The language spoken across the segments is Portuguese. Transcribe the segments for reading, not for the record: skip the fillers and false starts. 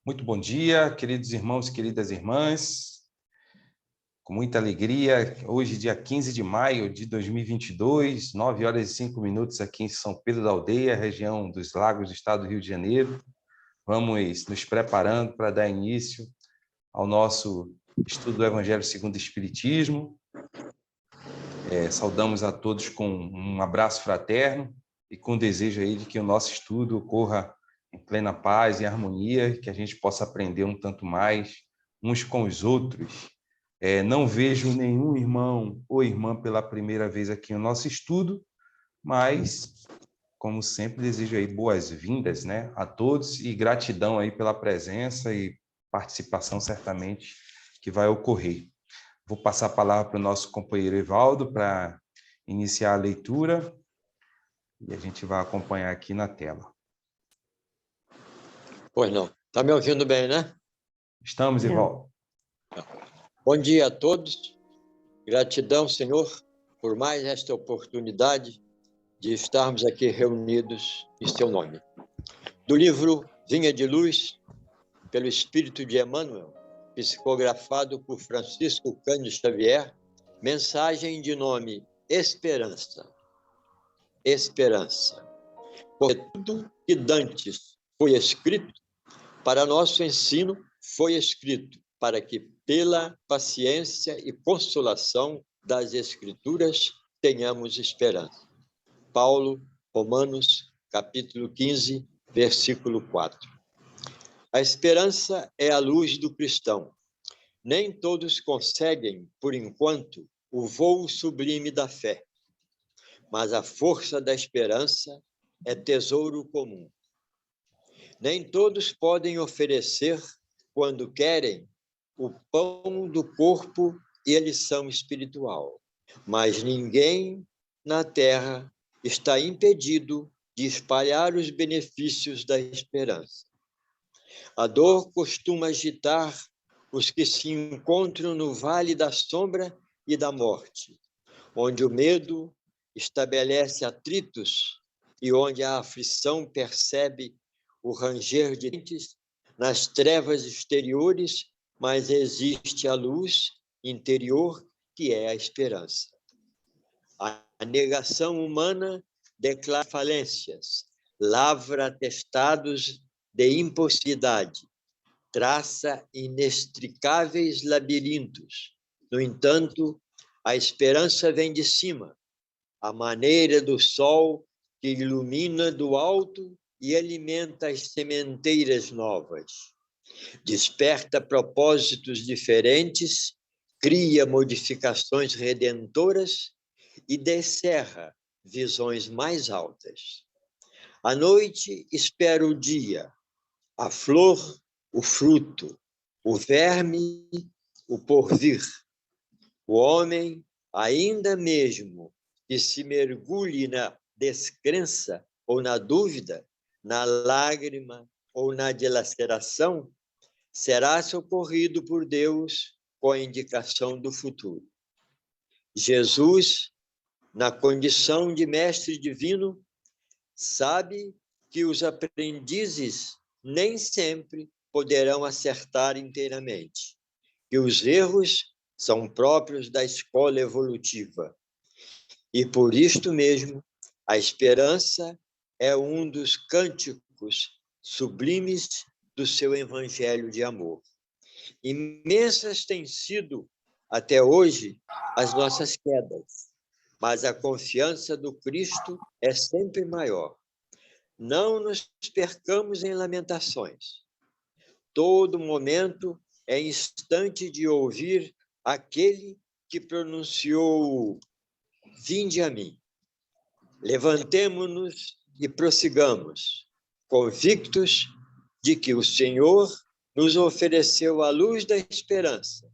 Muito bom dia, queridos irmãos e queridas irmãs. Com muita alegria, hoje, dia 15 de maio de 2022, 9 horas e 5 minutos aqui em São Pedro da Aldeia, região dos Lagos do estado do Rio de Janeiro. Vamos nos preparando para dar início ao nosso estudo do Evangelho segundo o Espiritismo. Saudamos a todos com um abraço fraterno e com o desejo aí de que o nosso estudo ocorra em plena paz e harmonia, que a gente possa aprender um tanto mais uns com os outros. Não vejo nenhum irmão ou irmã pela primeira vez aqui no nosso estudo, mas, como sempre, desejo aí boas-vindas, né, a todos e gratidão aí pela presença e participação certamente que vai ocorrer. Vou passar a palavra para o nosso companheiro Evaldo para iniciar a leitura e a gente vai acompanhar aqui na tela. Pois não. Está me ouvindo bem, né? Estamos, Evaldo. Bom dia a todos. Gratidão, Senhor, por mais esta oportunidade de estarmos aqui reunidos em seu nome. Do livro Vinha de Luz, pelo Espírito de Emmanuel, psicografado por Francisco Cândido Xavier, mensagem de nome Esperança. Esperança. Porque tudo que dantes foi escrito para nosso ensino, foi escrito para que, pela paciência e consolação das Escrituras, tenhamos esperança. Paulo, Romanos, capítulo 15, versículo 4. A esperança é a luz do cristão. Nem todos conseguem, por enquanto, o voo sublime da fé, mas a força da esperança é tesouro comum. Nem todos podem oferecer, quando querem, o pão do corpo e a lição espiritual. Mas ninguém na terra está impedido de espalhar os benefícios da esperança. A dor costuma agitar os que se encontram no vale da sombra e da morte, onde o medo estabelece atritos e onde a aflição percebe o ranger de dentes nas trevas exteriores, mas existe a luz interior, que é a esperança. A negação humana declara falências, lavra atestados de impossibilidade, traça inextricáveis labirintos. No entanto, a esperança vem de cima, à maneira do sol que ilumina do alto e alimenta as sementeiras novas. Desperta propósitos diferentes, cria modificações redentoras e descerra visões mais altas. À noite espera o dia, a flor, o fruto, o verme, o porvir. O homem, ainda mesmo que se mergulhe na descrença ou na dúvida, na lágrima ou na dilaceração, será socorrido por Deus com a indicação do futuro. Jesus, na condição de mestre divino, sabe que os aprendizes nem sempre poderão acertar inteiramente, que os erros são próprios da escola evolutiva. E por isto mesmo, a esperança é um dos cânticos sublimes do seu evangelho de amor. Imensas têm sido, até hoje, as nossas quedas, mas a confiança do Cristo é sempre maior. Não nos percamos em lamentações. Todo momento é instante de ouvir aquele que pronunciou: vinde a mim. Levantemo-nos e prossigamos, convictos de que o Senhor nos ofereceu a luz da esperança,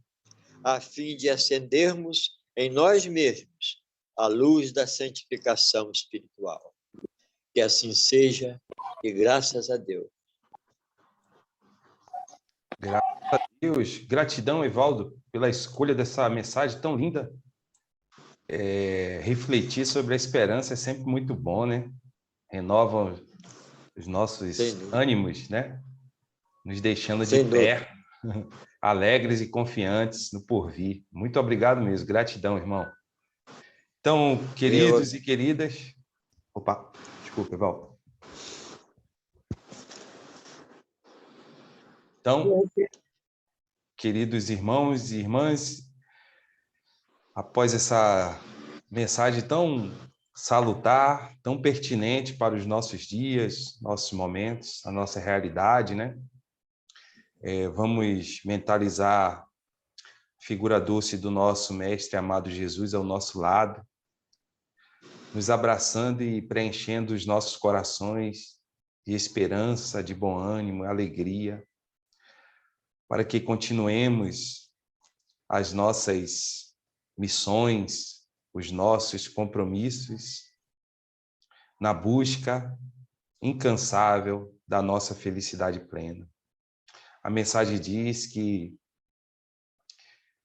a fim de acendermos em nós mesmos a luz da santificação espiritual. Que assim seja, e graças a Deus. Graças a Deus. Gratidão, Evaldo, pela escolha dessa mensagem tão linda. Refletir sobre a esperança é sempre muito bom, né? Renova os nossos ânimos, né? nos deixando de Sem dúvida. pé, alegres e confiantes no porvir. Muito obrigado mesmo, gratidão, irmão. Então, queridos e queridas... Opa, desculpa, Val. Então, queridos irmãos e irmãs, após essa mensagem tão salutar, tão pertinente para os nossos dias, nossos momentos, a nossa realidade, né? Vamos mentalizar a figura doce do nosso Mestre amado Jesus ao nosso lado, nos abraçando e preenchendo os nossos corações de esperança, de bom ânimo, alegria, para que continuemos as nossas missões, os nossos compromissos, na busca incansável da nossa felicidade plena. A mensagem diz que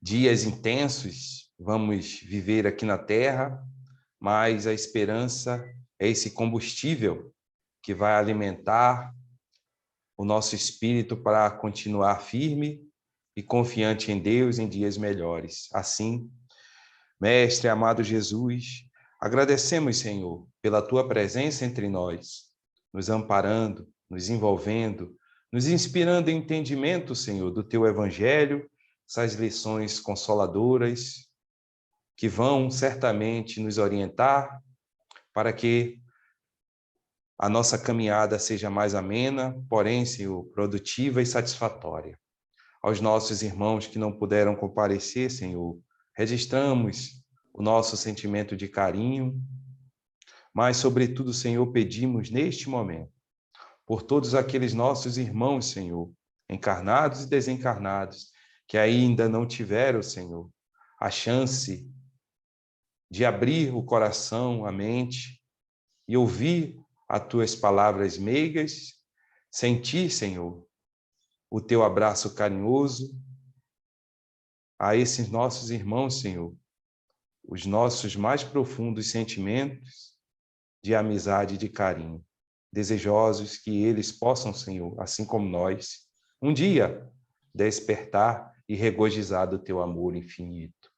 dias intensos vamos viver aqui na Terra, mas a esperança é esse combustível que vai alimentar o nosso espírito para continuar firme e confiante em Deus em dias melhores. Assim, Mestre amado Jesus, agradecemos, Senhor, pela tua presença entre nós, nos amparando, nos envolvendo, nos inspirando em entendimento, Senhor, do teu evangelho, essas lições consoladoras que vão certamente nos orientar para que a nossa caminhada seja mais amena, porém, Senhor, produtiva e satisfatória. Aos nossos irmãos que não puderam comparecer, Senhor, registramos o nosso sentimento de carinho, mas, sobretudo, Senhor, pedimos neste momento por todos aqueles nossos irmãos, Senhor, encarnados e desencarnados, que ainda não tiveram, Senhor, a chance de abrir o coração, a mente e ouvir as tuas palavras meigas, sentir, Senhor, o teu abraço carinhoso a esses nossos irmãos, Senhor, os nossos mais profundos sentimentos de amizade e de carinho, desejosos que eles possam, Senhor, assim como nós, um dia despertar e regozijar do teu amor infinito.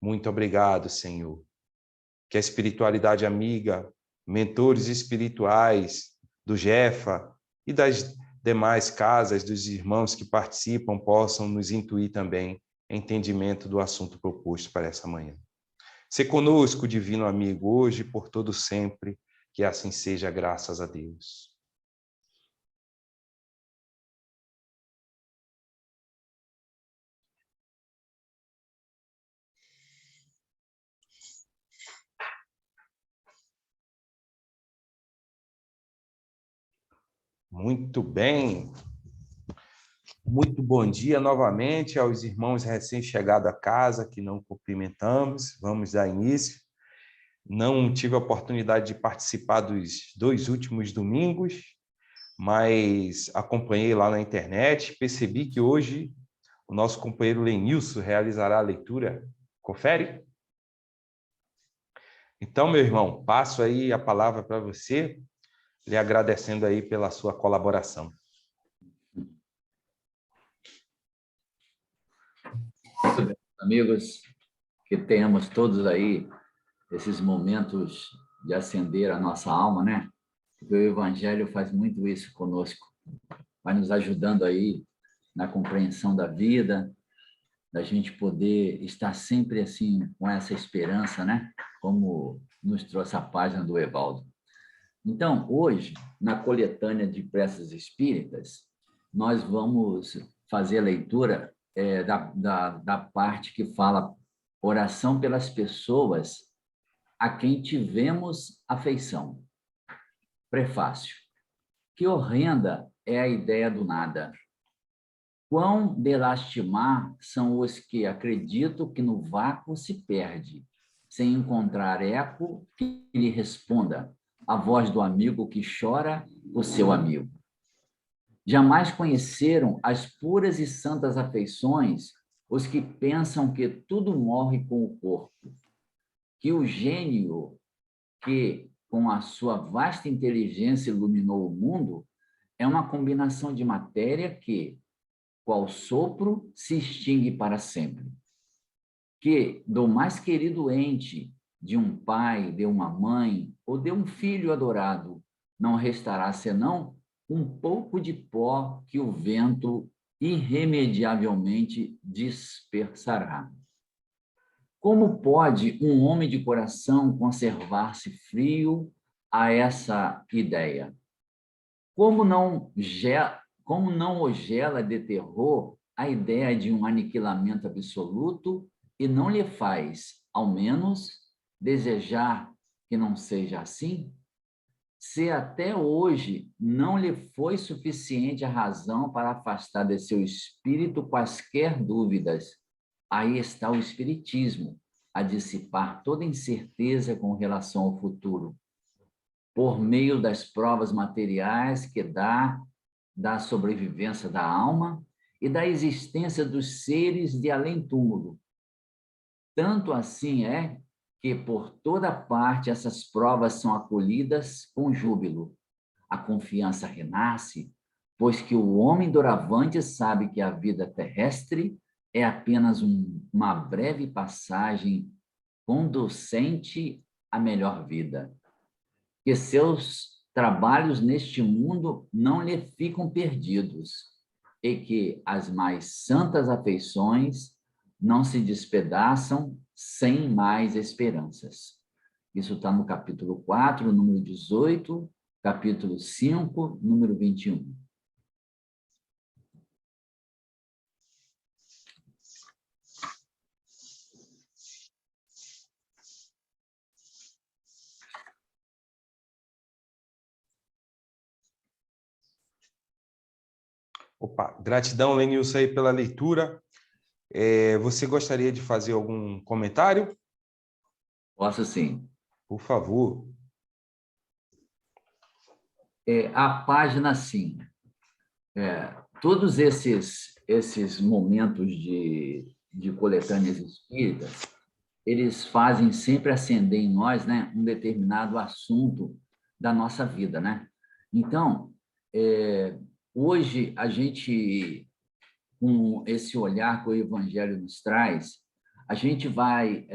Muito obrigado, Senhor. Que a espiritualidade amiga, mentores espirituais do Jefa e das demais casas dos irmãos que participam possam nos intuir também entendimento do assunto proposto para essa manhã. Se conosco, divino amigo, hoje e por todo sempre, que assim seja, graças a Deus. Muito bem. Muito bom dia novamente aos irmãos recém-chegados a casa, que não cumprimentamos. Vamos dar início. Não tive a oportunidade de participar dos 2 últimos domingos, mas acompanhei lá na internet, percebi que hoje o nosso companheiro Lenilson realizará a leitura. Confere? Então, meu irmão, passo aí a palavra para você, lhe agradecendo aí pela sua colaboração. Muito bem, amigos, que tenhamos todos aí esses momentos de acender a nossa alma, né? Porque o Evangelho faz muito isso conosco, vai nos ajudando aí na compreensão da vida, da gente poder estar sempre assim com essa esperança, né? Como nos trouxe a página do Evaldo. Então, hoje, na coletânea de preces espíritas, nós vamos fazer a leitura da parte que fala oração pelas pessoas a quem tivemos afeição. Prefácio. Que horrenda é a ideia do nada. Quão de lastimar são os que acreditam que no vácuo se perde, sem encontrar eco que lhe responda a voz do amigo que chora o seu amigo. Jamais conheceram as puras e santas afeições os que pensam que tudo morre com o corpo, que o gênio que, com a sua vasta inteligência, iluminou o mundo, é uma combinação de matéria que, qual sopro, se extingue para sempre. Que do mais querido ente de um pai, de uma mãe ou de um filho adorado, não restará senão um pouco de pó que o vento irremediavelmente dispersará. Como pode um homem de coração conservar-se frio a essa ideia? Como não o gela de terror a ideia de um aniquilamento absoluto e não lhe faz, ao menos, desejar que não seja assim? Se até hoje não lhe foi suficiente a razão para afastar de seu espírito quaisquer dúvidas, aí está o Espiritismo, a dissipar toda incerteza com relação ao futuro, por meio das provas materiais que dá da sobrevivência da alma e da existência dos seres de além-túmulo. Tanto assim é que por toda parte essas provas são acolhidas com júbilo. A confiança renasce, pois que o homem doravante sabe que a vida terrestre é apenas uma breve passagem conducente à melhor vida. Que seus trabalhos neste mundo não lhe ficam perdidos e que as mais santas afeições não se despedaçam sem mais esperanças. Isso está no capítulo 4, número 18, capítulo 5, número 21. Opa, gratidão, Lenilson, aí pela leitura. Você gostaria de fazer algum comentário? Posso sim. Por favor. A página 5. Todos esses momentos de coletâneas espíritas, eles fazem sempre acender em nós, né, um determinado assunto da nossa vida, né? Então, hoje a gente, com esse olhar que o Evangelho nos traz, a gente vai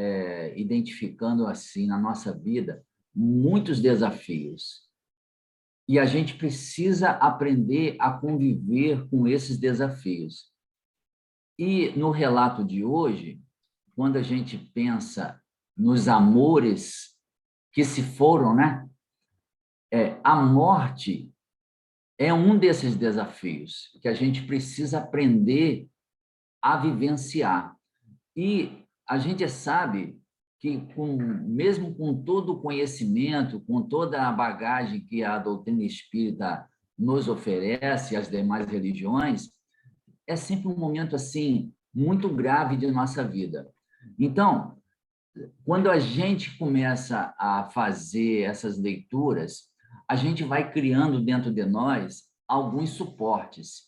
identificando assim na nossa vida muitos desafios. E a gente precisa aprender a conviver com esses desafios. E no relato de hoje, quando a gente pensa nos amores que se foram, né? A morte é um desses desafios que a gente precisa aprender a vivenciar. E a gente sabe que, mesmo com todo o conhecimento, com toda a bagagem que a doutrina espírita nos oferece, as demais religiões, é sempre um momento assim muito grave de nossa vida. Então, quando a gente começa a fazer essas leituras, a gente vai criando dentro de nós alguns suportes.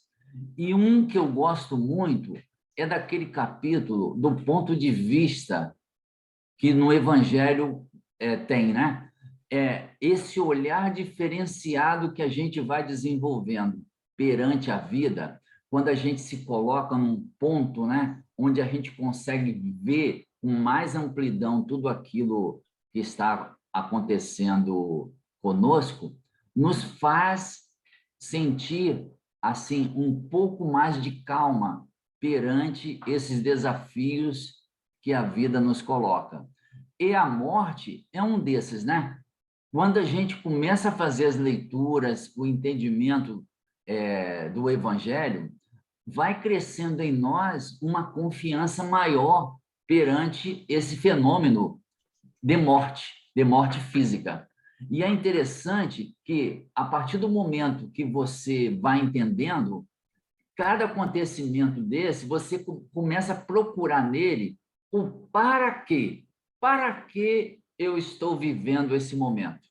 E um que eu gosto muito é daquele capítulo do ponto de vista que no Evangelho tem, né? Esse olhar diferenciado que a gente vai desenvolvendo perante a vida, quando a gente se coloca num ponto, né, onde a gente consegue ver com mais amplidão tudo aquilo que está acontecendo conosco, nos faz sentir assim um pouco mais de calma perante esses desafios que a vida nos coloca. E a morte é um desses, né? Quando a gente começa a fazer as leituras, o entendimento do Evangelho, vai crescendo em nós uma confiança maior perante esse fenômeno de morte física. E é interessante que, a partir do momento que você vai entendendo, cada acontecimento desse, você começa a procurar nele o para quê. Para que eu estou vivendo esse momento?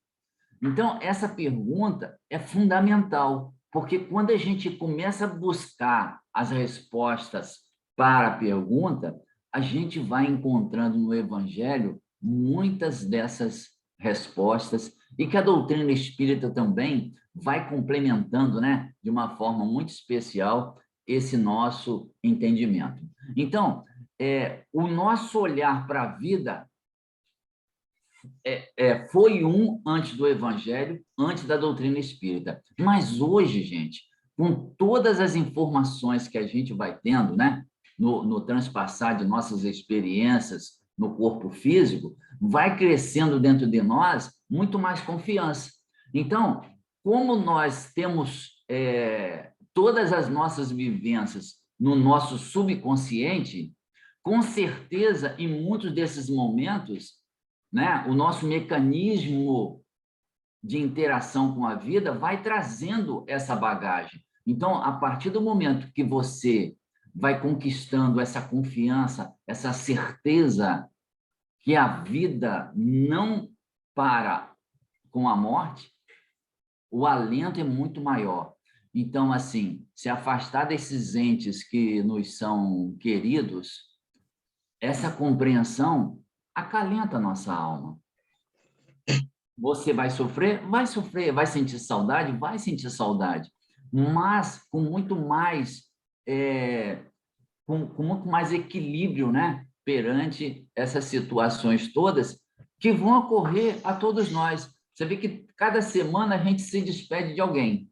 Então, essa pergunta é fundamental, porque quando a gente começa a buscar as respostas para a pergunta, a gente vai encontrando no Evangelho muitas dessas respostas e que a doutrina espírita também vai complementando, né, de uma forma muito especial esse nosso entendimento. Então, o nosso olhar para a vida foi antes do Evangelho, antes da doutrina espírita. Mas hoje, gente, com todas as informações que a gente vai tendo, né, no transpassar de nossas experiências no corpo físico, vai crescendo dentro de nós muito mais confiança. Então, como nós temos todas as nossas vivências no nosso subconsciente, com certeza, em muitos desses momentos, né, o nosso mecanismo de interação com a vida vai trazendo essa bagagem. Então, a partir do momento que você vai conquistando essa confiança, essa certeza que a vida não para com a morte, o alento é muito maior. Então, assim, se afastar desses entes que nos são queridos, essa compreensão acalenta a nossa alma. Você vai sofrer, vai sentir saudade, mas com muito mais, com muito mais equilíbrio, né, perante essas situações todas que vão ocorrer a todos nós. Você vê que cada semana a gente se despede de alguém,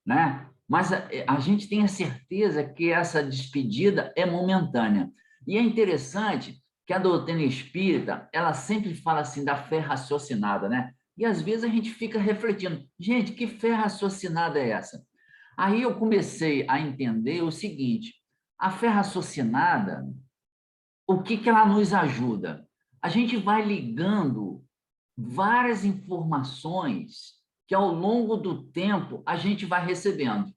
né? Mas a gente tem a certeza que essa despedida é momentânea. E é interessante que a doutrina espírita, ela sempre fala assim da fé raciocinada, né? E às vezes a gente fica refletindo, gente, que fé raciocinada é essa? Aí eu comecei a entender o seguinte, a fé raciocinada, o que ela nos ajuda? A gente vai ligando várias informações que ao longo do tempo a gente vai recebendo.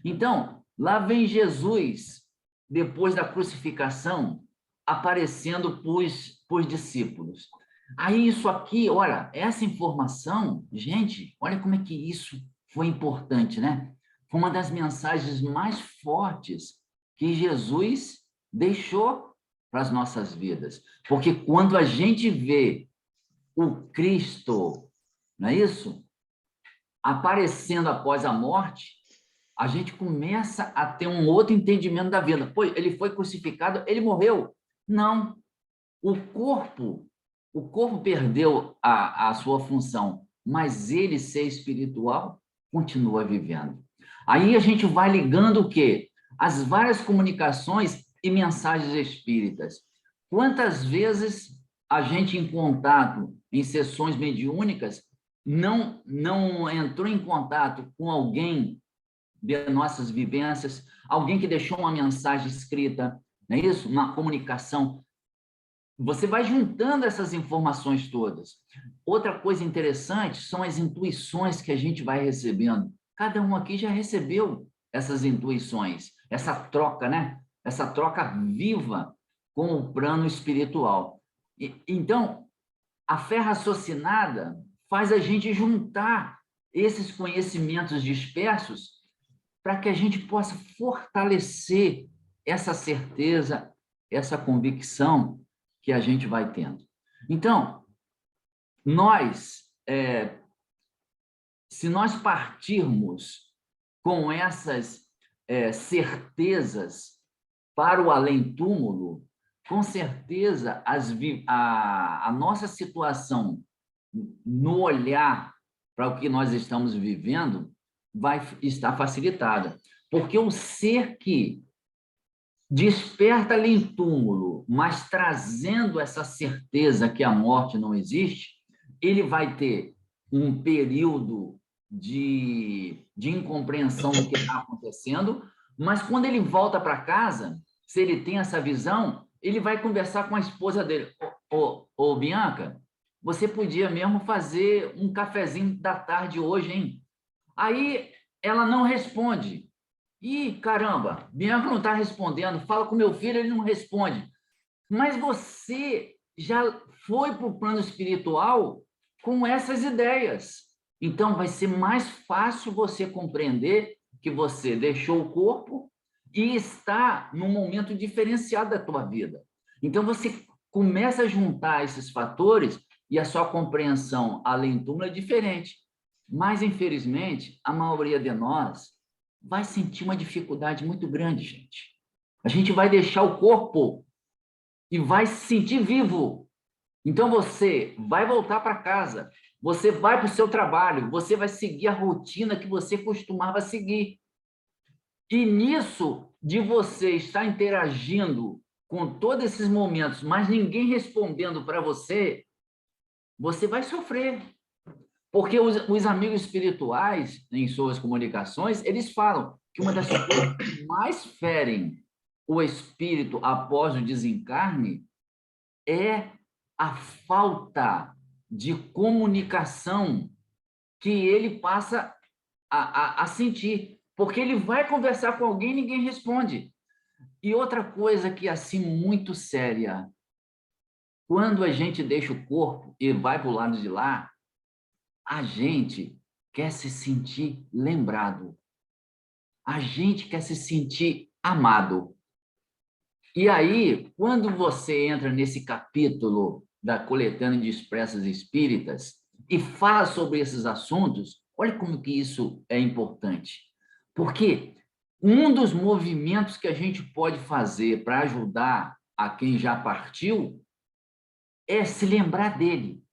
Então, lá vem Jesus, depois da crucificação, aparecendo para os discípulos. Aí isso aqui, olha, essa informação, gente, olha como é que isso foi importante, né? Foi uma das mensagens mais fortes que Jesus deixou para as nossas vidas. Porque quando a gente vê o Cristo, não é isso? Aparecendo após a morte, a gente começa a ter um outro entendimento da vida. Pô, ele foi crucificado, ele morreu. Não. O corpo perdeu a sua função, mas ele, ser espiritual, continua vivendo. Aí a gente vai ligando o quê? As várias comunicações e mensagens espíritas. Quantas vezes a gente, em contato, em sessões mediúnicas, não entrou em contato com alguém de nossas vivências, alguém que deixou uma mensagem escrita, não é isso? Uma comunicação. Você vai juntando essas informações todas. Outra coisa interessante são as intuições que a gente vai recebendo. Cada um aqui já recebeu essas intuições, essa troca, né? Essa troca viva com o plano espiritual. Então, a fé raciocinada faz a gente juntar esses conhecimentos dispersos para que a gente possa fortalecer essa certeza, essa convicção que a gente vai tendo. Então, se nós partirmos com essas certezas para o além-túmulo, com certeza a nossa situação no olhar para o que nós estamos vivendo vai estar facilitada. Porque o ser que desperta ali em túmulo, mas trazendo essa certeza que a morte não existe, ele vai ter um período de incompreensão do que está acontecendo, mas quando ele volta para casa, se ele tem essa visão, ele vai conversar com a esposa dele. Ô, Bianca, você podia mesmo fazer um cafezinho da tarde hoje, hein? Aí ela não responde. Ih, caramba, Bianca não está respondendo. Fala com meu filho, ele não responde. Mas você já foi para o plano espiritual com essas ideias. Então, vai ser mais fácil você compreender que você deixou o corpo e está num momento diferenciado da tua vida. Então, você começa a juntar esses fatores e a sua compreensão além túmulo é diferente. Mas, infelizmente, a maioria de nós vai sentir uma dificuldade muito grande, gente. A gente vai deixar o corpo e vai se sentir vivo. Então, você vai voltar para casa, você vai para o seu trabalho, você vai seguir a rotina que você costumava seguir. E nisso, de você estar interagindo com todos esses momentos, mas ninguém respondendo para você, você vai sofrer. Porque os amigos espirituais, em suas comunicações, eles falam que uma das coisas que mais ferem o espírito após o desencarne é a falta de comunicação que ele passa a sentir. Porque ele vai conversar com alguém e ninguém responde. E outra coisa que é assim muito séria, quando a gente deixa o corpo e vai para o lado de lá, a gente quer se sentir lembrado. A gente quer se sentir amado. E aí, quando você entra nesse capítulo da Coletânea de Expressas Espíritas e fala sobre esses assuntos, olha como que isso é importante. Porque um dos movimentos que a gente pode fazer para ajudar a quem já partiu é se lembrar dele,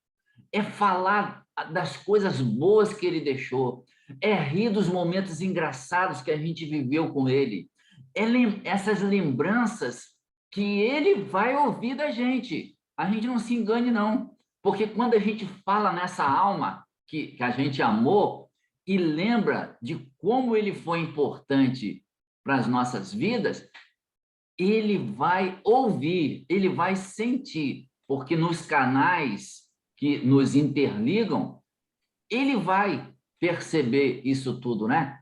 é falar das coisas boas que ele deixou, é rir dos momentos engraçados que a gente viveu com ele, essas lembranças que ele vai ouvir da gente. A gente não se engane, não, porque quando a gente fala nessa alma que a gente amou e lembra de como ele foi importante para as nossas vidas, ele vai ouvir, ele vai sentir, porque nos canais que nos interligam, ele vai perceber isso tudo, né?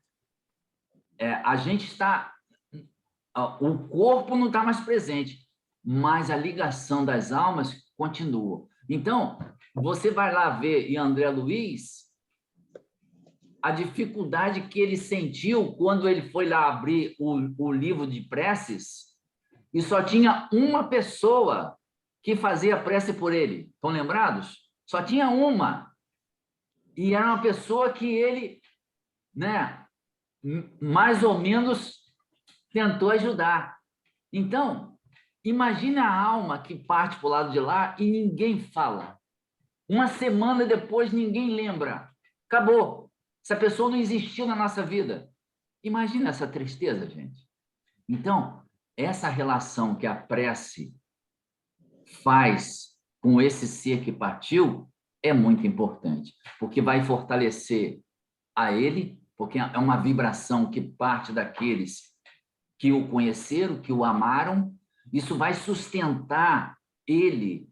A gente está... O corpo não está mais presente, mas a ligação das almas continua. Então, você vai lá ver em André Luiz a dificuldade que ele sentiu quando ele foi lá abrir o livro de preces e só tinha uma pessoa que fazia prece por ele. Estão lembrados? Só tinha uma. E era uma pessoa que ele, né, mais ou menos tentou ajudar. Então, imagine a alma que parte para o lado de lá e ninguém fala. Uma semana depois, ninguém lembra. Acabou. Essa pessoa não existiu na nossa vida. Imagina essa tristeza, gente. Então, essa relação que a prece faz com esse ser que partiu é muito importante, porque vai fortalecer a ele, porque é uma vibração que parte daqueles que o conheceram, que o amaram. Isso vai sustentar ele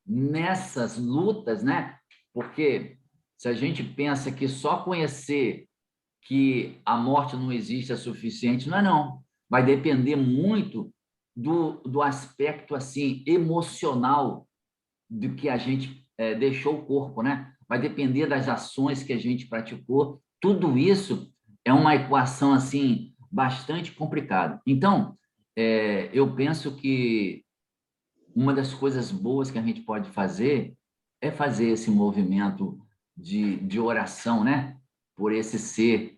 nessas lutas, né? Porque se a gente pensa que só conhecer que a morte não existe é suficiente, não é não. Vai depender muito do aspecto assim emocional do que a gente deixou o corpo, né? Vai depender das ações que a gente praticou. Tudo isso é uma equação assim bastante complicada. Então, eu penso que uma das coisas boas que a gente pode fazer é fazer esse movimento de oração, né? Por esse ser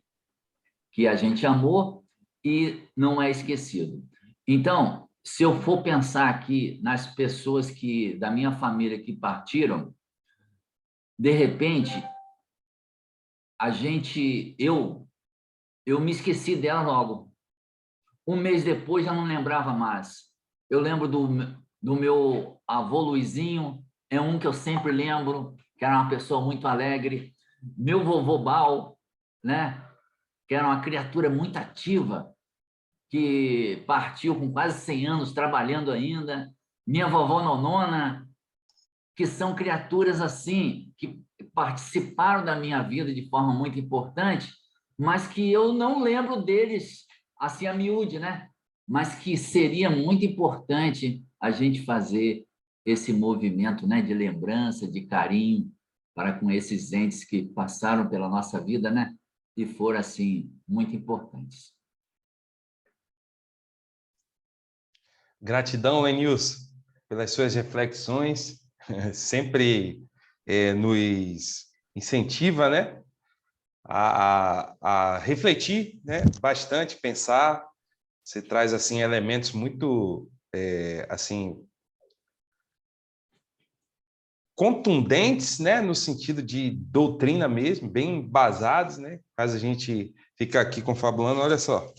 que a gente amou e não é esquecido. Então, se eu for pensar aqui nas pessoas da minha família que partiram, de repente, eu me esqueci dela logo. Um mês depois, já não lembrava mais. Eu lembro do meu avô Luizinho, é um que eu sempre lembro, que era uma pessoa muito alegre. Meu vovô Bal, né? Que era uma criatura muito ativa, que partiu com quase 100 anos, trabalhando ainda. Minha vovó Nonona, que são criaturas assim, que participaram da minha vida de forma muito importante, mas que eu não lembro deles assim a miúde, né? Mas que seria muito importante a gente fazer esse movimento, né, de lembrança, de carinho para com esses entes que passaram pela nossa vida, né? E foram assim muito importantes. Gratidão, Enilson, pelas suas reflexões, sempre nos incentiva, né, a refletir, né, bastante, pensar. Você traz assim elementos muito assim contundentes, né, no sentido de doutrina mesmo, bem embasados, né? Faz a gente ficar aqui confabulando. Olha só,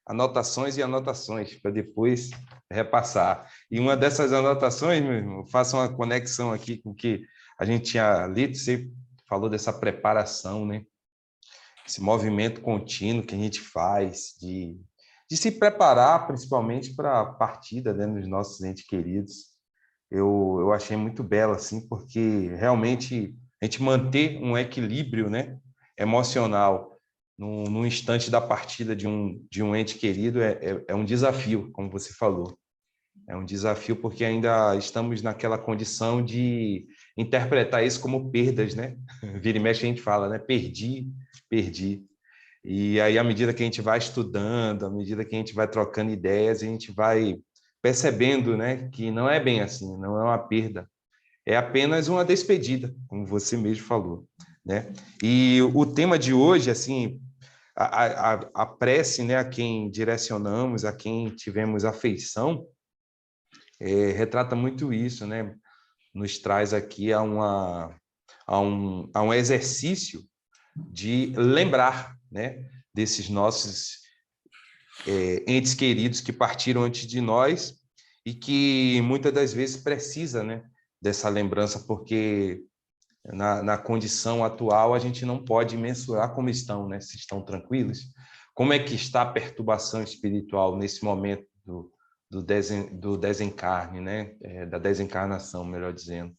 anotações e anotações para depois repassar. E uma dessas anotações, meu irmão, faça uma conexão aqui com o que a gente tinha lido. Você falou dessa preparação, né? Esse movimento contínuo que a gente faz de se preparar, principalmente para a partida, né, dos nossos entes queridos. Eu achei muito belo, assim, porque realmente a gente manter um equilíbrio, né, emocional no instante da partida de um ente querido é um desafio, como você falou. É um desafio porque ainda estamos naquela condição de interpretar isso como perdas, né? Vira e mexe a gente fala, né? Perdi. E aí, à medida que a gente vai estudando, à medida que a gente vai trocando ideias, a gente vai percebendo, né, que não é bem assim, não é uma perda, é apenas uma despedida, como você mesmo falou, né? E o tema de hoje, assim, a prece, né, a quem direcionamos, a quem tivemos afeição, retrata muito isso, né? Nos traz aqui a um exercício de lembrar, né, desses nossos entes queridos que partiram antes de nós e que muitas das vezes precisa, né, dessa lembrança, porque na condição atual a gente não pode mensurar como estão, né, se estão tranquilos, como é que está a perturbação espiritual nesse momento do desencarne, né, da desencarnação, melhor dizendo.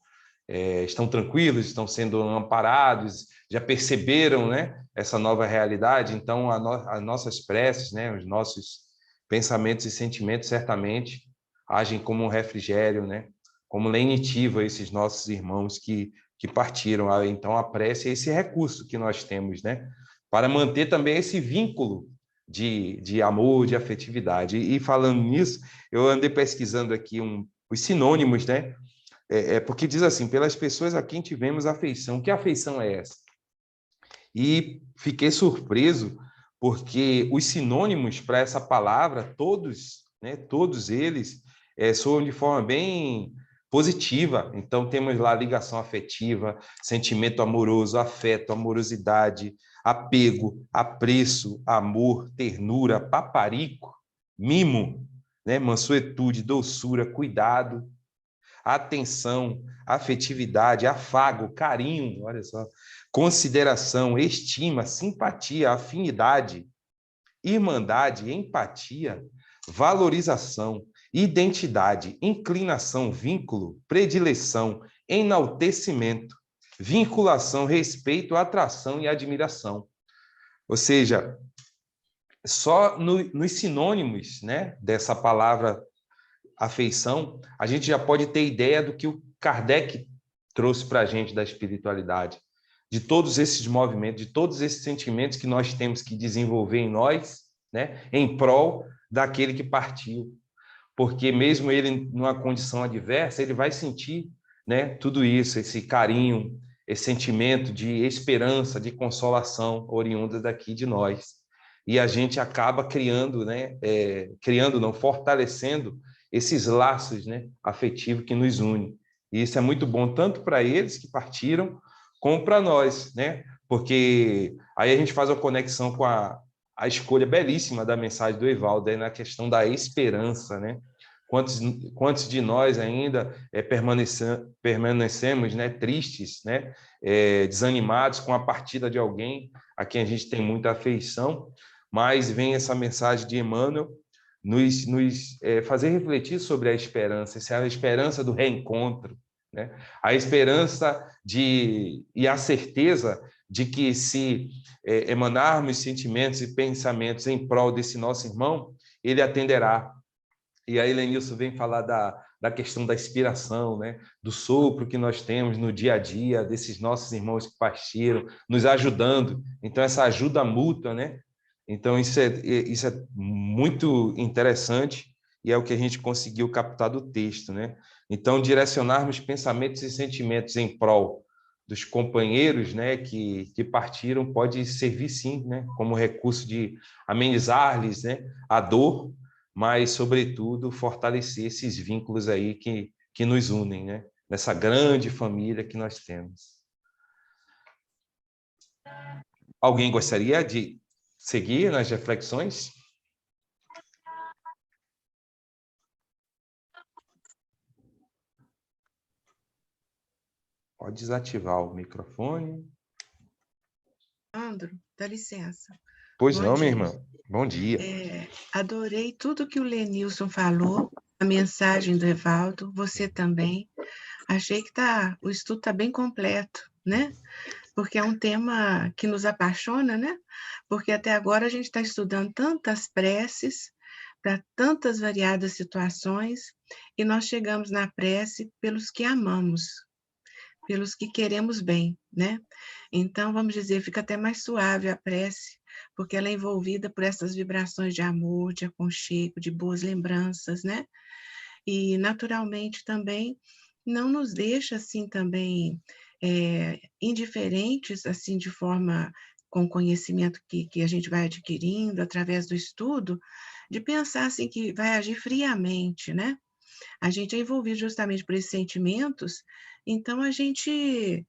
Estão tranquilos, estão sendo amparados, já perceberam, né, essa nova realidade. Então, as nossas preces, né, os nossos pensamentos e sentimentos certamente agem como um refrigério, né, como lenitivo a esses nossos irmãos que partiram. Então, a prece é esse recurso que nós temos, né, para manter também esse vínculo de amor, de afetividade. E falando nisso, eu andei pesquisando aqui os sinônimos, né, porque diz assim, pelas pessoas a quem tivemos afeição. Que afeição é essa? E fiquei surpreso, porque os sinônimos para essa palavra, todos, né, todos eles, soam de forma bem positiva. Então, temos lá ligação afetiva, sentimento amoroso, afeto, amorosidade, apego, apreço, amor, ternura, paparico, mimo, né, mansuetude, doçura, cuidado, atenção, afetividade, afago, carinho, olha só, consideração, estima, simpatia, afinidade, irmandade, empatia, valorização, identidade, inclinação, vínculo, predileção, enaltecimento, vinculação, respeito, atração e admiração. Ou seja, só nos sinônimos, né, dessa palavra afeição, a gente já pode ter ideia do que o Kardec trouxe para a gente da espiritualidade, de todos esses movimentos, de todos esses sentimentos que nós temos que desenvolver em nós, né, em prol daquele que partiu. Porque mesmo ele numa condição adversa, ele vai sentir, né, tudo isso, esse carinho, esse sentimento de esperança, de consolação oriunda daqui de nós. E a gente acaba criando, né, não, fortalecendo esses laços, né, afetivos que nos unem. E isso é muito bom tanto para eles que partiram, como para nós, né? Porque aí a gente faz uma conexão com a escolha belíssima da mensagem do Evaldo, na questão da esperança, né? Quantos de nós ainda permanecemos, né, tristes, né, desanimados com a partida de alguém a quem a gente tem muita afeição, mas vem essa mensagem de Emmanuel nos fazer refletir sobre a esperança, essa é a esperança do reencontro, né? A esperança e a certeza de que se emanarmos sentimentos e pensamentos em prol desse nosso irmão, ele atenderá. E aí Lenilson vem falar da questão da inspiração, né? Do sopro que nós temos no dia a dia, desses nossos irmãos que partiram, nos ajudando. Então, essa ajuda mútua, né? Então, isso é muito interessante e é o que a gente conseguiu captar do texto, né? Então, direcionarmos pensamentos e sentimentos em prol dos companheiros, né, que partiram pode servir, sim, né, como recurso de amenizar-lhes, né, a dor, mas, sobretudo, fortalecer esses vínculos aí que nos unem, né, nessa grande família que nós temos. Alguém gostaria de seguir nas reflexões? Pode desativar o microfone. Leandro, dá licença. Pois Bom não, minha dia. irmã. Bom dia. Adorei tudo que o Lenilson falou, a mensagem do Evaldo, você também. Achei que o estudo está bem completo, né? Porque é um tema que nos apaixona, né? Porque até agora a gente está estudando tantas preces para tantas variadas situações e nós chegamos na prece pelos que amamos, pelos que queremos bem, né? Então, vamos dizer, fica até mais suave a prece, porque ela é envolvida por essas vibrações de amor, de aconchego, de boas lembranças, né? E, naturalmente, também não nos deixa, assim, também indiferentes, assim, de forma com o conhecimento que a gente vai adquirindo através do estudo, de pensar, assim, que vai agir friamente, né? A gente é envolvido justamente por esses sentimentos, então a gente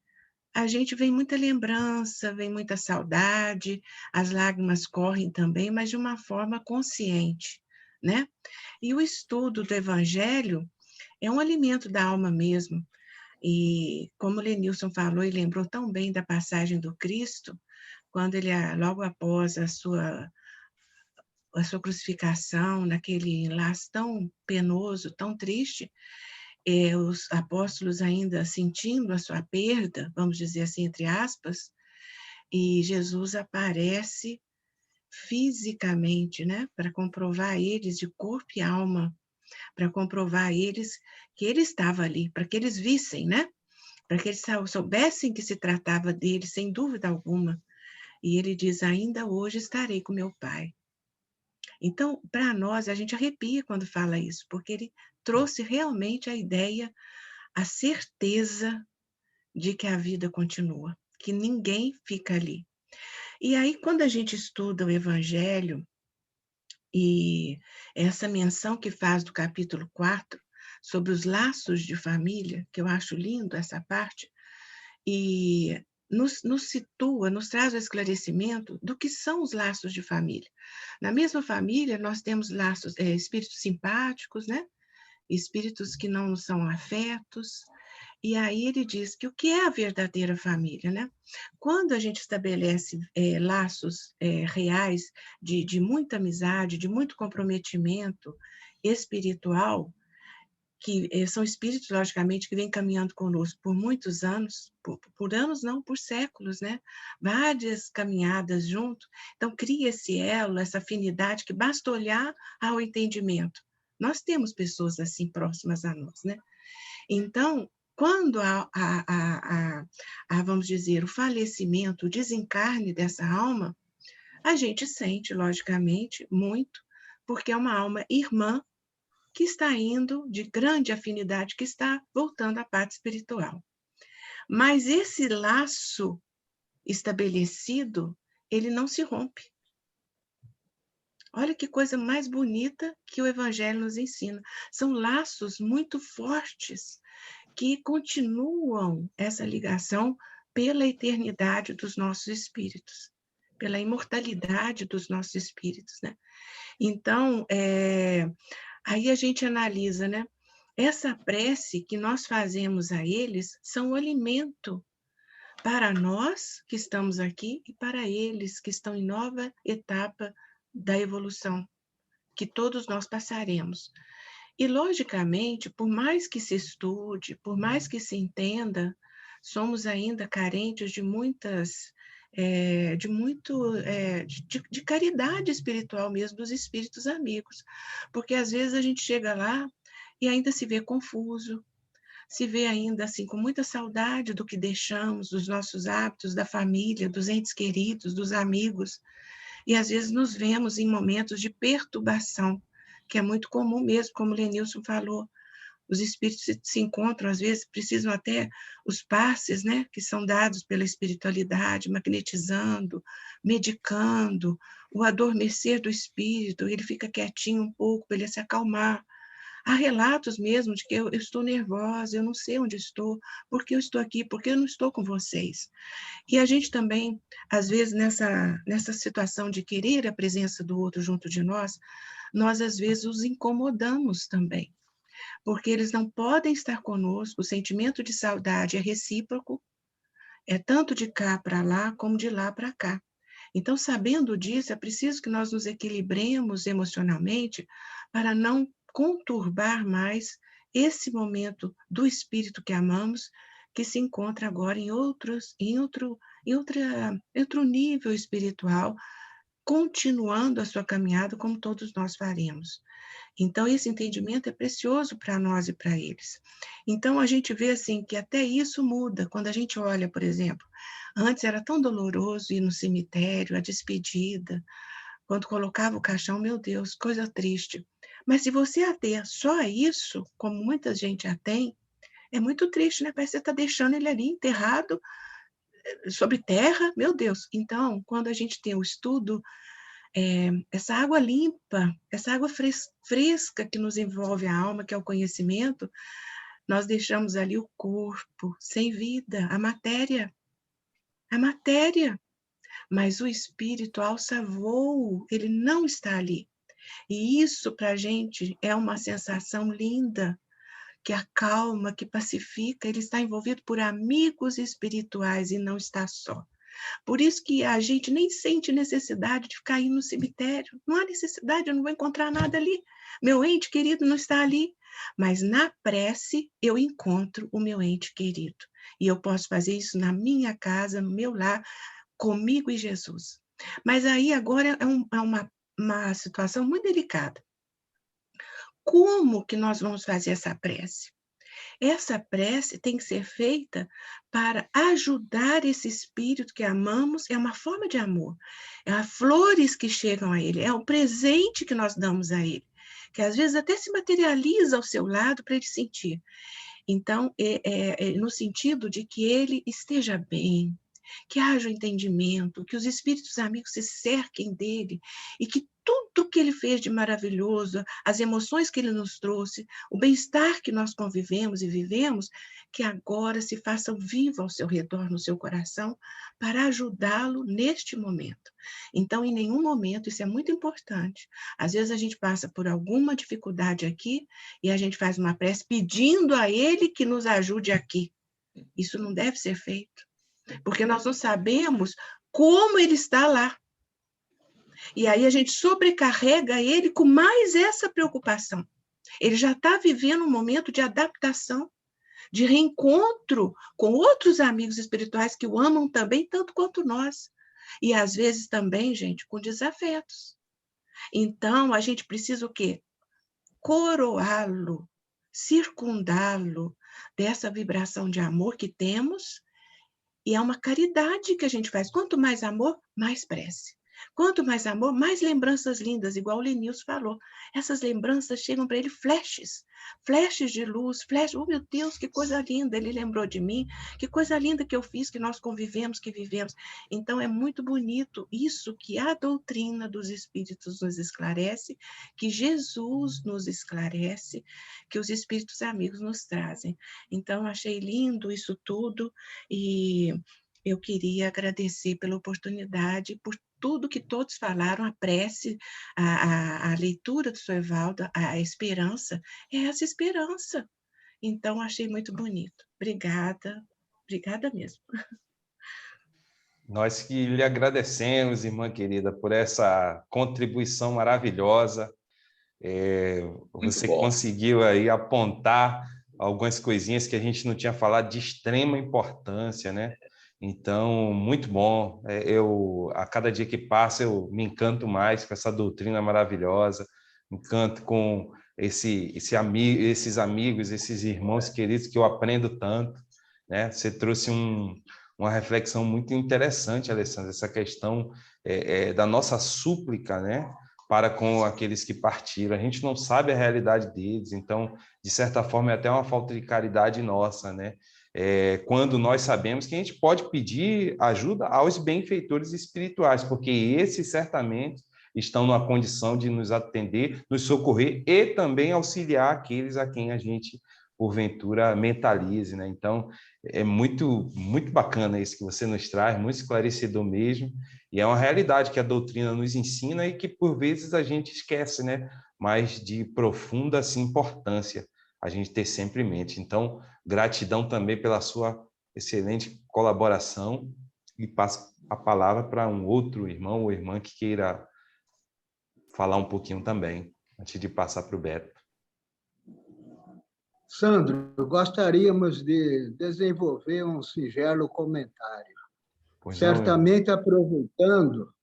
vem muita lembrança, vem muita saudade, as lágrimas correm também, mas de uma forma consciente, né? E o estudo do Evangelho é um alimento da alma mesmo. E como o Lenilson falou e lembrou tão bem da passagem do Cristo, quando ele, logo após a sua crucificação, naquele laço tão penoso, tão triste, os apóstolos ainda sentindo a sua perda, vamos dizer assim, entre aspas, e Jesus aparece fisicamente, né, para comprovar a eles de corpo e alma, para comprovar a eles que ele estava ali, para que eles vissem, né, para que eles soubessem que se tratava dele, sem dúvida alguma. E ele diz: ainda hoje estarei com meu Pai. Então, para nós, a gente arrepia quando fala isso, porque ele trouxe realmente a ideia, a certeza de que a vida continua, que ninguém fica ali. E aí, quando a gente estuda o Evangelho, e essa menção que faz do capítulo 4, sobre os laços de família, que eu acho lindo essa parte, e nos situa, nos traz o esclarecimento do que são os laços de família. Na mesma família, nós temos laços, espíritos simpáticos, né? Espíritos que não são afetos, e aí ele diz que o que é a verdadeira família, né? Quando a gente estabelece laços reais de muita amizade, de muito comprometimento espiritual, que são espíritos, logicamente, que vêm caminhando conosco por muitos anos, por anos não, por séculos, né? Várias caminhadas junto. Então, cria esse elo, essa afinidade, que basta olhar ao entendimento. Nós temos pessoas assim próximas a nós, né? Então, quando vamos dizer, o falecimento, o desencarne dessa alma, a gente sente, logicamente, muito, porque é uma alma irmã que está indo de grande afinidade, que está voltando à parte espiritual. Mas esse laço estabelecido, ele não se rompe. Olha que coisa mais bonita que o Evangelho nos ensina. São laços muito fortes que continuam essa ligação pela eternidade dos nossos espíritos, pela imortalidade dos nossos espíritos, né? Então, aí a gente analisa, né? Essa prece que nós fazemos a eles são o alimento para nós que estamos aqui e para eles que estão em nova etapa da evolução, que todos nós passaremos. E, logicamente, por mais que se estude, por mais que se entenda, somos ainda carentes de de caridade espiritual mesmo dos espíritos amigos, porque às vezes a gente chega lá e ainda se vê confuso, se vê ainda assim com muita saudade do que deixamos, dos nossos hábitos, da família, dos entes queridos, dos amigos, e às vezes nos vemos em momentos de perturbação, que é muito comum mesmo, como o Lenilson falou, os espíritos se encontram, às vezes, precisam até os passes, né, que são dados pela espiritualidade, magnetizando, medicando, o adormecer do espírito, ele fica quietinho um pouco para ele se acalmar. Há relatos mesmo de que eu estou nervosa, eu não sei onde estou, por que eu estou aqui, por que eu não estou com vocês. E a gente também, às vezes, nessa situação de querer a presença do outro junto de nós às vezes os incomodamos também, porque eles não podem estar conosco, o sentimento de saudade é recíproco, é tanto de cá para lá, como de lá para cá. Então, sabendo disso, é preciso que nós nos equilibremos emocionalmente para não conturbar mais esse momento do espírito que amamos, que se encontra agora em outro nível espiritual, continuando a sua caminhada como todos nós faremos. Então, esse entendimento é precioso para nós e para eles. Então, a gente vê assim que até isso muda. Quando a gente olha, por exemplo, antes era tão doloroso ir no cemitério, a despedida, quando colocava o caixão, meu Deus, coisa triste. Mas se você ater só a isso, como muita gente já tem, é muito triste, né? Parece que você está deixando ele ali enterrado, sob terra, meu Deus. Então, quando a gente tem o estudo, essa água limpa, essa água fresca que nos envolve a alma, que é o conhecimento, nós deixamos ali o corpo sem vida, a matéria, mas o espírito alça voo, ele não está ali. E isso para a gente é uma sensação linda, que acalma, que pacifica, ele está envolvido por amigos espirituais e não está só. Por isso que a gente nem sente necessidade de ficar indo no cemitério. Não há necessidade, eu não vou encontrar nada ali. Meu ente querido não está ali. Mas na prece eu encontro o meu ente querido. E eu posso fazer isso na minha casa, no meu lar, comigo e Jesus. Mas aí agora é uma situação muito delicada. Como que nós vamos fazer essa prece? Essa prece tem que ser feita para ajudar esse espírito que amamos, é uma forma de amor. É as flores que chegam a ele, é o presente que nós damos a ele, que às vezes até se materializa ao seu lado para ele sentir. Então, no sentido de que ele esteja bem, que haja o entendimento, que os espíritos amigos se cerquem dele e que tudo que ele fez de maravilhoso, as emoções que ele nos trouxe, o bem-estar que nós convivemos e vivemos, que agora se façam vivo ao seu redor, no seu coração, para ajudá-lo neste momento. Então, em nenhum momento, isso é muito importante. Às vezes a gente passa por alguma dificuldade aqui e a gente faz uma prece pedindo a ele que nos ajude aqui. Isso não deve ser feito, porque nós não sabemos como ele está lá. E aí a gente sobrecarrega ele com mais essa preocupação. Ele já está vivendo um momento de adaptação, de reencontro com outros amigos espirituais que o amam também, tanto quanto nós. E às vezes também, gente, com desafetos. Então, a gente precisa o quê? Coroá-lo, circundá-lo dessa vibração de amor que temos. E é uma caridade que a gente faz. Quanto mais amor, mais prece. Quanto mais amor, mais lembranças lindas, igual o Lenilson falou. Essas lembranças chegam para ele flashes de luz, flashes. Oh, meu Deus, que coisa linda, ele lembrou de mim, que coisa linda que eu fiz, que nós convivemos, que vivemos. Então, é muito bonito isso que a doutrina dos Espíritos nos esclarece, que Jesus nos esclarece, que os Espíritos amigos nos trazem. Então, achei lindo isso tudo e eu queria agradecer pela oportunidade, por tudo que todos falaram, a prece, a leitura do Sr. Evaldo, a esperança, é essa esperança. Então, achei muito bonito. Obrigada mesmo. Nós que lhe agradecemos, irmã querida, por essa contribuição maravilhosa. Você conseguiu aí apontar algumas coisinhas que a gente não tinha falado de extrema importância, né? Então, muito bom. A cada dia que passa, eu me encanto mais com essa doutrina maravilhosa, me encanto com esses amigos, esses irmãos queridos que eu aprendo tanto, né? Você trouxe uma reflexão muito interessante, Alessandra, essa questão da nossa súplica, né? para com aqueles que partiram. A gente não sabe a realidade deles, então, de certa forma, é até uma falta de caridade nossa, né? Quando nós sabemos que a gente pode pedir ajuda aos benfeitores espirituais, porque esses certamente estão numa condição de nos atender, nos socorrer e também auxiliar aqueles a quem a gente, porventura, mentalize, né? Então, é muito, muito bacana isso que você nos traz, muito esclarecedor mesmo, e é uma realidade que a doutrina nos ensina e que, por vezes, a gente esquece, né? Mas de profunda assim, importância a gente ter sempre em mente. Então, gratidão também pela sua excelente colaboração e passo a palavra para um outro irmão ou irmã que queira falar um pouquinho também, antes de passar para o Beto. Sandro, gostaríamos de desenvolver um singelo comentário. Pois certamente aproveitando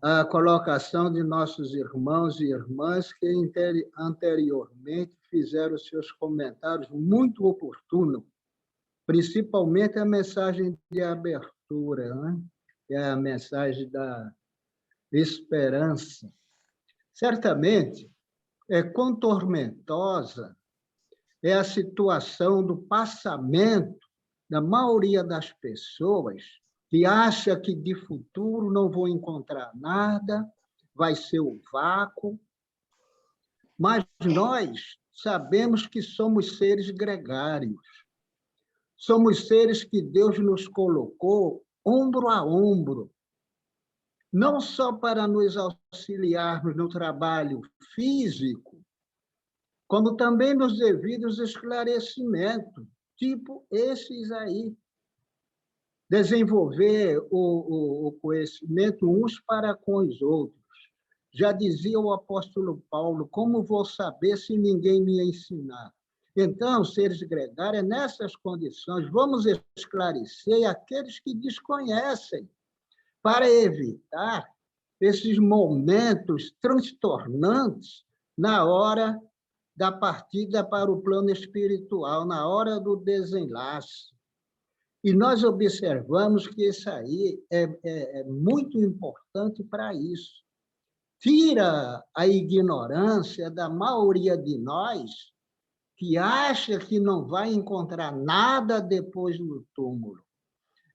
a colocação de nossos irmãos e irmãs que anteriormente fizeram seus comentários muito oportunos, principalmente a mensagem de abertura, né? Que é a mensagem da esperança. Certamente, quão tormentosa é a situação do passamento da maioria das pessoas que acha que de futuro não vão encontrar nada, vai ser o vácuo. Mas nós sabemos que somos seres gregários. Somos seres que Deus nos colocou ombro a ombro, não só para nos auxiliarmos no trabalho físico, como também nos devidos esclarecimentos, tipo esses aí. Desenvolver o conhecimento uns para com os outros. Já dizia o apóstolo Paulo, como vou saber se ninguém me ensinar? Então, seres gregários, nessas condições, vamos esclarecer aqueles que desconhecem, para evitar esses momentos transtornantes na hora da partida para o plano espiritual, na hora do desenlace. E nós observamos que isso aí é muito importante para isso. Tira a ignorância da maioria de nós que acha que não vai encontrar nada depois do túmulo.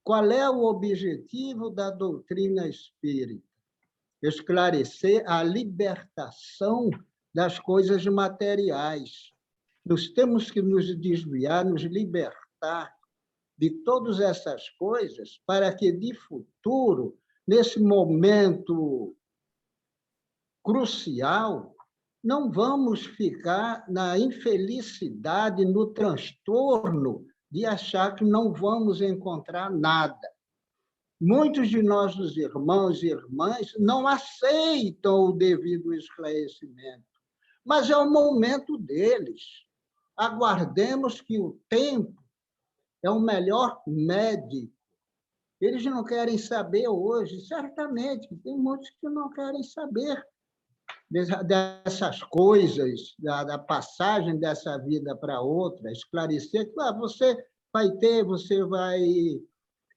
Qual é o objetivo da doutrina espírita? Esclarecer a libertação das coisas materiais. Nós temos que nos desviar, nos libertar de todas essas coisas, para que, de futuro, nesse momento crucial, não vamos ficar na infelicidade, no transtorno de achar que não vamos encontrar nada. Muitos de nossos irmãos e irmãs não aceitam o devido esclarecimento, mas é o momento deles. Aguardemos que o tempo é o melhor médico. Eles não querem saber hoje, certamente, tem muitos que não querem saber dessas coisas, da passagem dessa vida para outra, esclarecer que você vai ter, você vai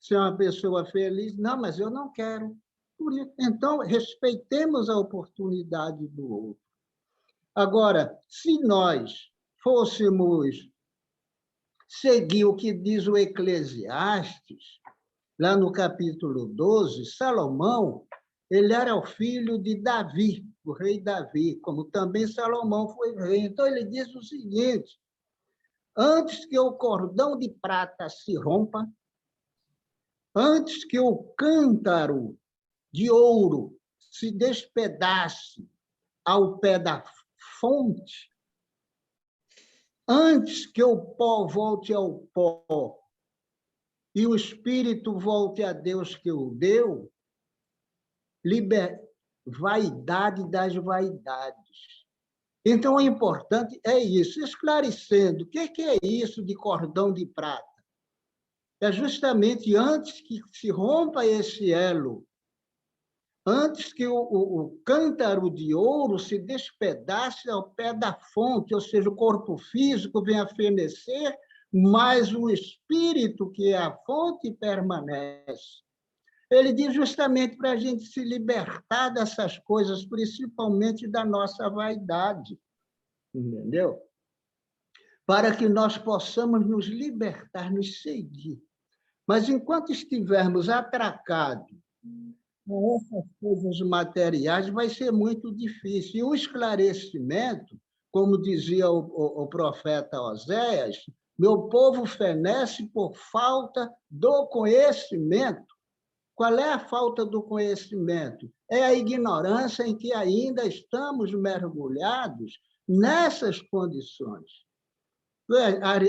ser uma pessoa feliz. Não, mas eu não quero. Então, respeitemos a oportunidade do outro. Agora, se nós fôssemos seguir o que diz o Eclesiastes, lá no capítulo 12, Salomão, ele era o filho de Davi, o rei Davi, como também Salomão foi rei. Então, ele diz o seguinte: antes que o cordão de prata se rompa, antes que o cântaro de ouro se despedace ao pé da fonte, antes que o pó volte ao pó e o espírito volte a Deus que o deu, vaidade das vaidades. Então, o importante é isso, esclarecendo o que é isso de cordão de prata. É justamente antes que se rompa esse elo, antes que o cântaro de ouro se despedace ao pé da fonte, ou seja, o corpo físico venha a fenecer, mas o espírito, que é a fonte, permanece. Ele diz justamente para a gente se libertar dessas coisas, principalmente da nossa vaidade, entendeu? Para que nós possamos nos libertar, nos seguir. Mas enquanto estivermos atracados com essas coisas materiais, vai ser muito difícil. E o esclarecimento, como dizia o profeta Oséias, meu povo fenece por falta do conhecimento. Qual é a falta do conhecimento? É a ignorância em que ainda estamos mergulhados nessas condições.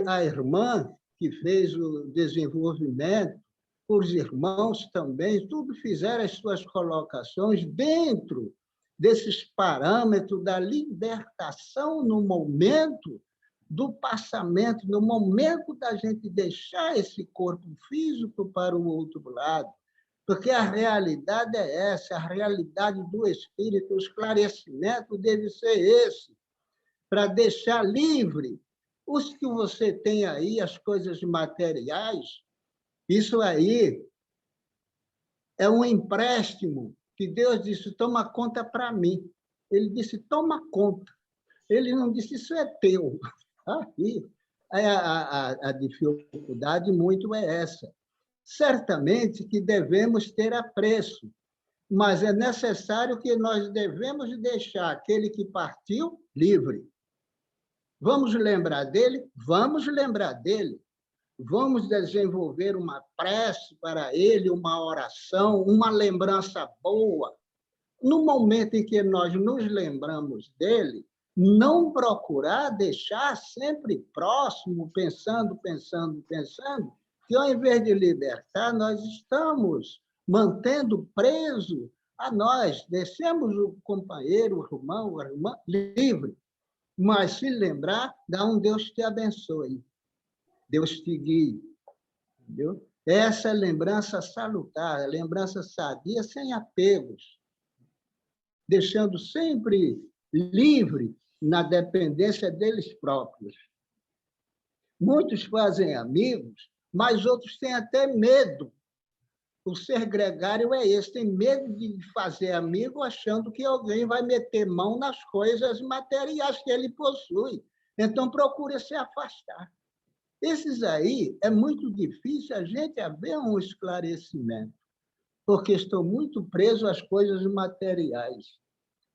A irmã que fez o desenvolvimento, os irmãos também, tudo fizeram as suas colocações dentro desses parâmetros da libertação no momento do passamento, no momento da gente deixar esse corpo físico para o outro lado. Porque a realidade é essa, a realidade do Espírito, o esclarecimento deve ser esse, para deixar livre os que você tem aí, as coisas materiais. Isso aí é um empréstimo que Deus disse, toma conta para mim. Ele disse, toma conta. Ele não disse, isso é teu. Aí, a dificuldade muito é essa. Certamente que devemos ter apreço, mas é necessário que nós devemos deixar aquele que partiu livre. Vamos lembrar dele? Vamos lembrar dele. Vamos desenvolver uma prece para ele, uma oração, uma lembrança boa. No momento em que nós nos lembramos dele, não procurar deixar sempre próximo, pensando, que ao invés de libertar, nós estamos mantendo preso a nós. Deixemos o companheiro, o irmão, a irmã livre. Mas se lembrar, dá um Deus te abençoe. Deus te guie. Entendeu? Essa é lembrança salutar, a lembrança sadia, sem apegos. Deixando sempre livre na dependência deles próprios. Muitos fazem amigos, mas outros têm até medo. O ser gregário é esse, tem medo de fazer amigo achando que alguém vai meter mão nas coisas materiais que ele possui. Então, procura se afastar. Esses aí, é muito difícil a gente haver um esclarecimento, porque estão muito presos às coisas materiais.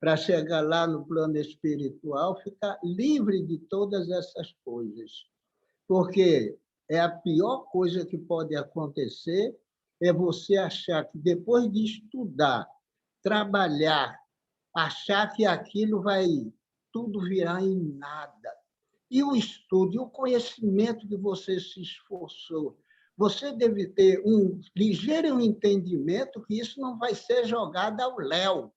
Para chegar lá no plano espiritual, ficar livre de todas essas coisas. Porque é a pior coisa que pode acontecer é você achar que, depois de estudar, trabalhar, achar que aquilo vai tudo virar em nada. E o estudo, e o conhecimento que você se esforçou, você deve ter um ligeiro entendimento que isso não vai ser jogado ao léu.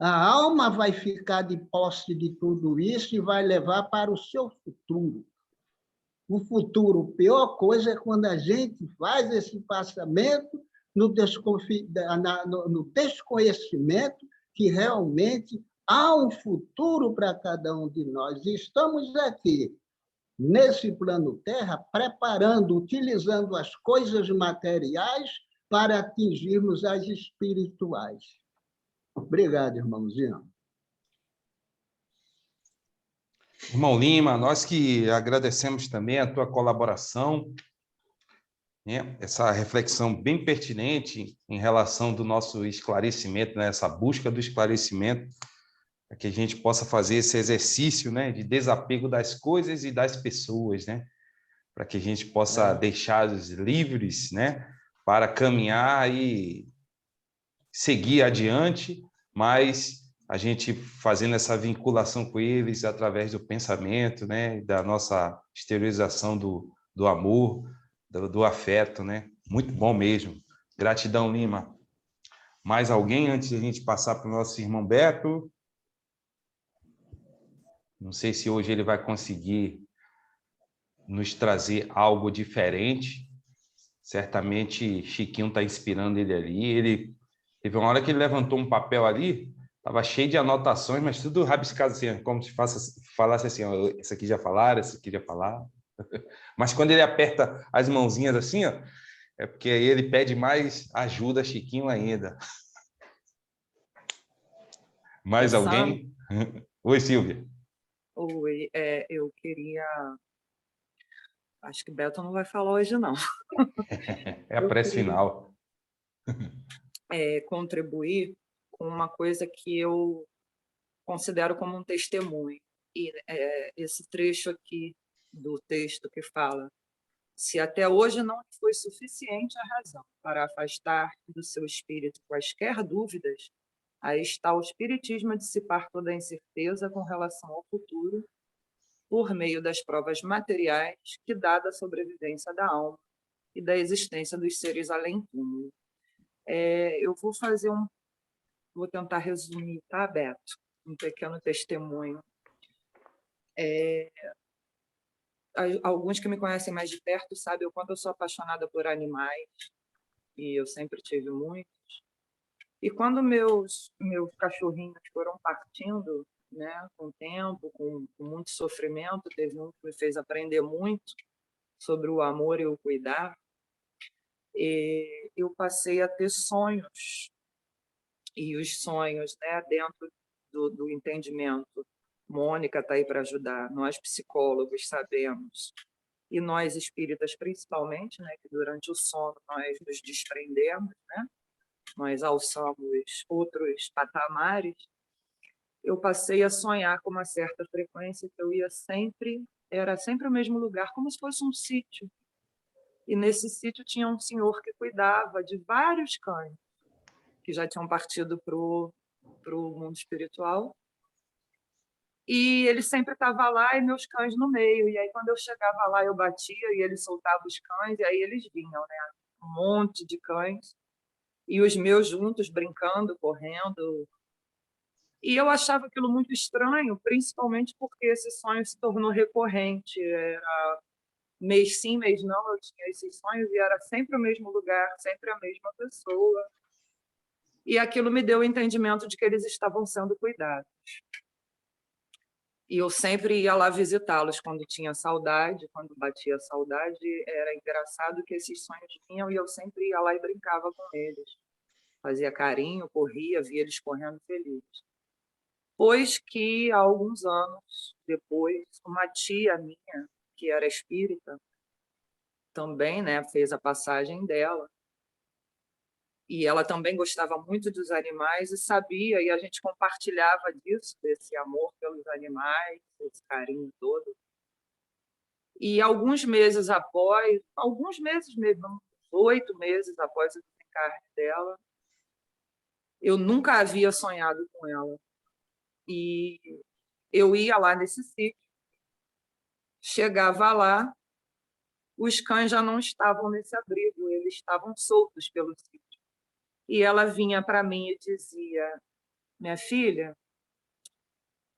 A alma vai ficar de posse de tudo isso e vai levar para o seu futuro. O futuro, a pior coisa é quando a gente faz esse passamento no desconhecimento que realmente há um futuro para cada um de nós. E estamos aqui, nesse plano Terra, preparando, utilizando as coisas materiais para atingirmos as espirituais. Obrigado, irmãozinho. Irmão Lima, nós que agradecemos também a tua colaboração, né? Essa reflexão bem pertinente em relação do nosso esclarecimento, né? Essa busca do esclarecimento, para que a gente possa fazer esse exercício, né? De desapego das coisas e das pessoas, né? Para que a gente possa deixá-los livres, né? Para caminhar e seguir adiante, mas a gente fazendo essa vinculação com eles através do pensamento, né, da nossa exteriorização do amor, do afeto, né? Muito bom mesmo. Gratidão, Lima. Mais alguém antes de a gente passar para o nosso irmão Beto? Não sei se hoje ele vai conseguir nos trazer algo diferente. Certamente Chiquinho está inspirando ele ali. Ele teve uma hora que ele levantou um papel ali, estava cheio de anotações, mas tudo rabiscado assim, como se falasse assim, ó, esse aqui já falaram, esse aqui já falaram. Mas quando ele aperta as mãozinhas assim, ó, É porque aí ele pede mais ajuda, Chiquinho, ainda. Mais alguém? Oi, Silvia. Oi, eu queria... Acho que Beto não vai falar hoje, não. É a Eu queria pré-final. contribuir com uma coisa que eu considero como um testemunho. E esse trecho aqui do texto que fala: se até hoje não foi suficiente a razão para afastar do seu espírito quaisquer dúvidas, aí está o espiritismo a dissipar toda a incerteza com relação ao futuro, por meio das provas materiais que dá da sobrevivência da alma e da existência dos seres além-túmulo. Eu vou tentar resumir, tá, Beto? Um pequeno testemunho. Alguns que me conhecem mais de perto sabem o quanto eu sou apaixonada por animais, e eu sempre tive muitos. E quando meus cachorrinhos foram partindo, né, com o tempo, com muito sofrimento, teve um que me fez aprender muito sobre o amor e o cuidar, e eu passei a ter sonhos. E os sonhos, né, dentro do entendimento, Mônica está aí para ajudar, nós psicólogos sabemos, e nós espíritas principalmente, né, que durante o sono nós nos desprendemos, né, nós alçamos outros patamares. Eu passei a sonhar com uma certa frequência que eu ia sempre, era sempre o mesmo lugar, como se fosse um sítio. E nesse sítio tinha um senhor que cuidava de vários cães, que já tinham partido para o mundo espiritual. E ele sempre estava lá e meus cães no meio. E aí, quando eu chegava lá, eu batia e ele soltava os cães, e aí eles vinham, né? Um monte de cães. E os meus juntos, brincando, correndo. E eu achava aquilo muito estranho, principalmente porque esse sonho se tornou recorrente. Era mês sim, mês não, eu tinha esses sonhos e era sempre o mesmo lugar, sempre a mesma pessoa. E aquilo me deu o entendimento de que eles estavam sendo cuidados. E eu sempre ia lá visitá-los quando tinha saudade, quando batia saudade. Era engraçado que esses sonhos vinham e eu sempre ia lá e brincava com eles. Fazia carinho, corria, via eles correndo felizes. Pois que, há alguns anos depois, uma tia minha, que era espírita, também, né, fez a passagem dela, e ela também gostava muito dos animais e sabia, e a gente compartilhava disso, desse amor pelos animais, esse carinho todo. E alguns meses mesmo, 8 meses após o desencarne dela, eu nunca havia sonhado com ela. E eu ia lá nesse sítio, chegava lá, os cães já não estavam nesse abrigo, eles estavam soltos pelo sítio. E ela vinha para mim e dizia: minha filha,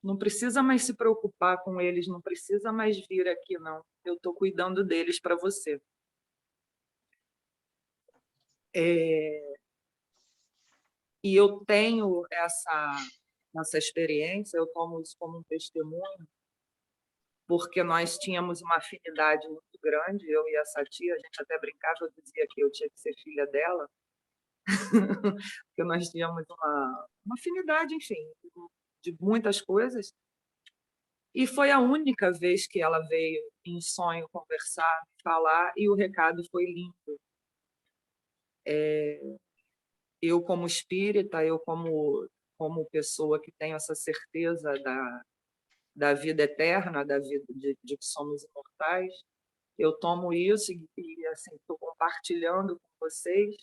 não precisa mais se preocupar com eles, não precisa mais vir aqui, não. Eu estou cuidando deles para você. E eu tenho essa experiência, eu tomo isso como um testemunho, porque nós tínhamos uma afinidade muito grande, eu e essa tia, a gente até brincava, eu dizia que eu tinha que ser filha dela, porque nós tínhamos uma afinidade, enfim, de muitas coisas. E foi a única vez que ela veio em sonho conversar, falar, e o recado foi lindo. Eu, como espírita, eu como pessoa que tenho essa certeza da vida eterna, da vida de que somos imortais, eu tomo isso e assim, estou compartilhando com vocês,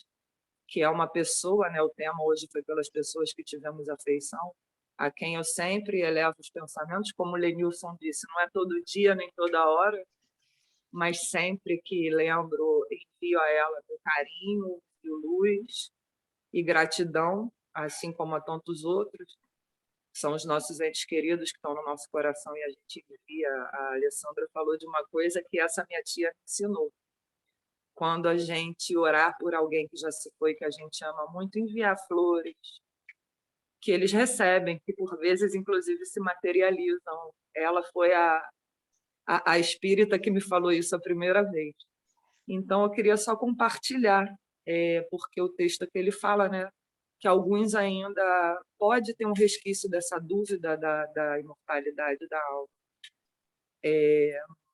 que é uma pessoa, né? O tema hoje foi pelas pessoas que tivemos afeição, a quem eu sempre elevo os pensamentos, como o Lenilson disse, não é todo dia nem toda hora, mas sempre que lembro, envio a ela meu carinho, e luz e gratidão, assim como a tantos outros. São os nossos entes queridos que estão no nosso coração e a gente vivia. A Alessandra falou de uma coisa que essa minha tia me ensinou. Quando a gente orar por alguém que já se foi, que a gente ama muito, enviar flores, que eles recebem, que por vezes, inclusive, se materializam. Ela foi a espírita que me falou isso a primeira vez. Então, eu queria só compartilhar, porque o texto que ele fala, né, que alguns ainda pode ter um resquício dessa dúvida da imortalidade da alma,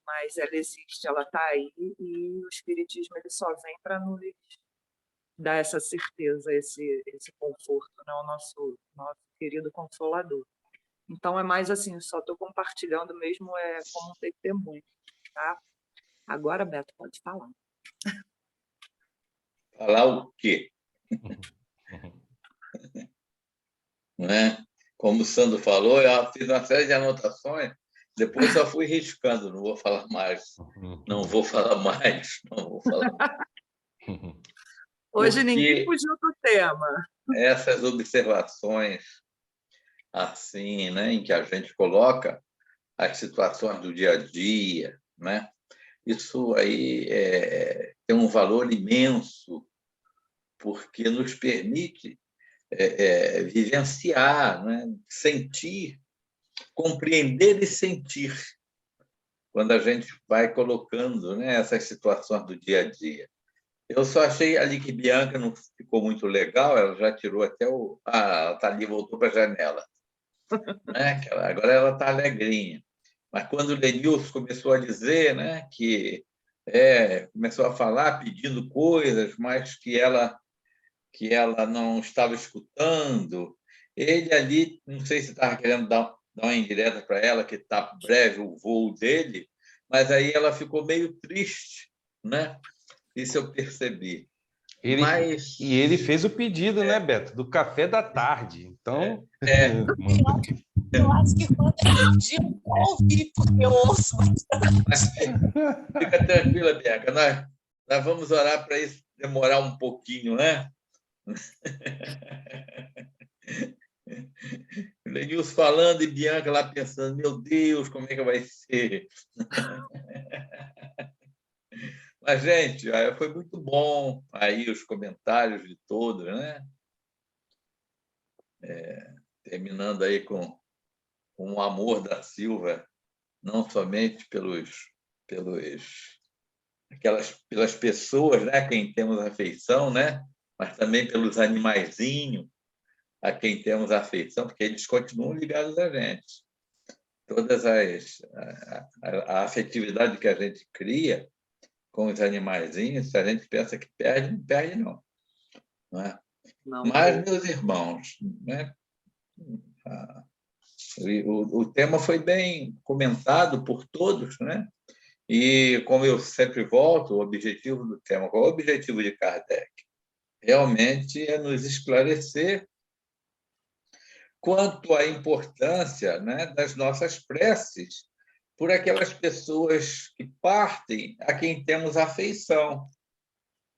mas ela existe, ela está aí, e o Espiritismo ele só vem para nos dar essa certeza, esse conforto, né, o nosso querido Consolador. Então, é mais assim, só estou compartilhando mesmo como um testemunho, tá? Agora, Beto, pode falar. Falar o quê? Não é? Como o Sandro falou, eu fiz uma série de anotações, depois só fui riscando, não vou falar mais, não vou falar mais, não vou falar mais. Hoje ninguém Porque fugiu do tema. essas observações assim, né, em que a gente coloca as situações do dia a dia, né? Isso aí tem um valor imenso, porque nos permite vivenciar, né? Sentir, compreender e sentir, quando a gente vai colocando, né, essas situações do dia a dia. Eu só achei ali que Bianca não ficou muito legal, ela já tirou até o... Ah, ela está ali, voltou para a janela. Né? Agora ela está alegrinha. Mas quando o Lenilson começou a dizer, né, que começou a falar, pedindo coisas, mas que ela não estava escutando, ele ali, não sei se estava querendo dar uma indireta para ela, que está breve o voo dele, mas aí ela ficou meio triste, né? Isso eu percebi. E ele fez o pedido, né, Beto? Do café da tarde. Então. Eu acho que quando ele pediu, eu ouvi, porque eu ouço. Mas fica tranquila, Bianca. Nós vamos orar para isso demorar um pouquinho, né? Lenilson falando e Bianca lá pensando, meu Deus, como é que vai ser? Mas, gente, foi muito bom aí os comentários de todos, né? Terminando aí com o amor da Silva, não somente pelas pessoas, né, a quem temos afeição, né, mas também pelos animaizinhos a quem temos afeição, porque eles continuam ligados a gente. Todas a afetividade que a gente cria com os animaizinhos, se a gente pensa que perde, não perde, não. Não é? Não, Mas, meus irmãos, né, o tema foi bem comentado por todos, né? E, como eu sempre volto, o objetivo do tema, qual é o objetivo de Kardec? Realmente é nos esclarecer quanto à importância, né, das nossas preces por aquelas pessoas que partem a quem temos afeição.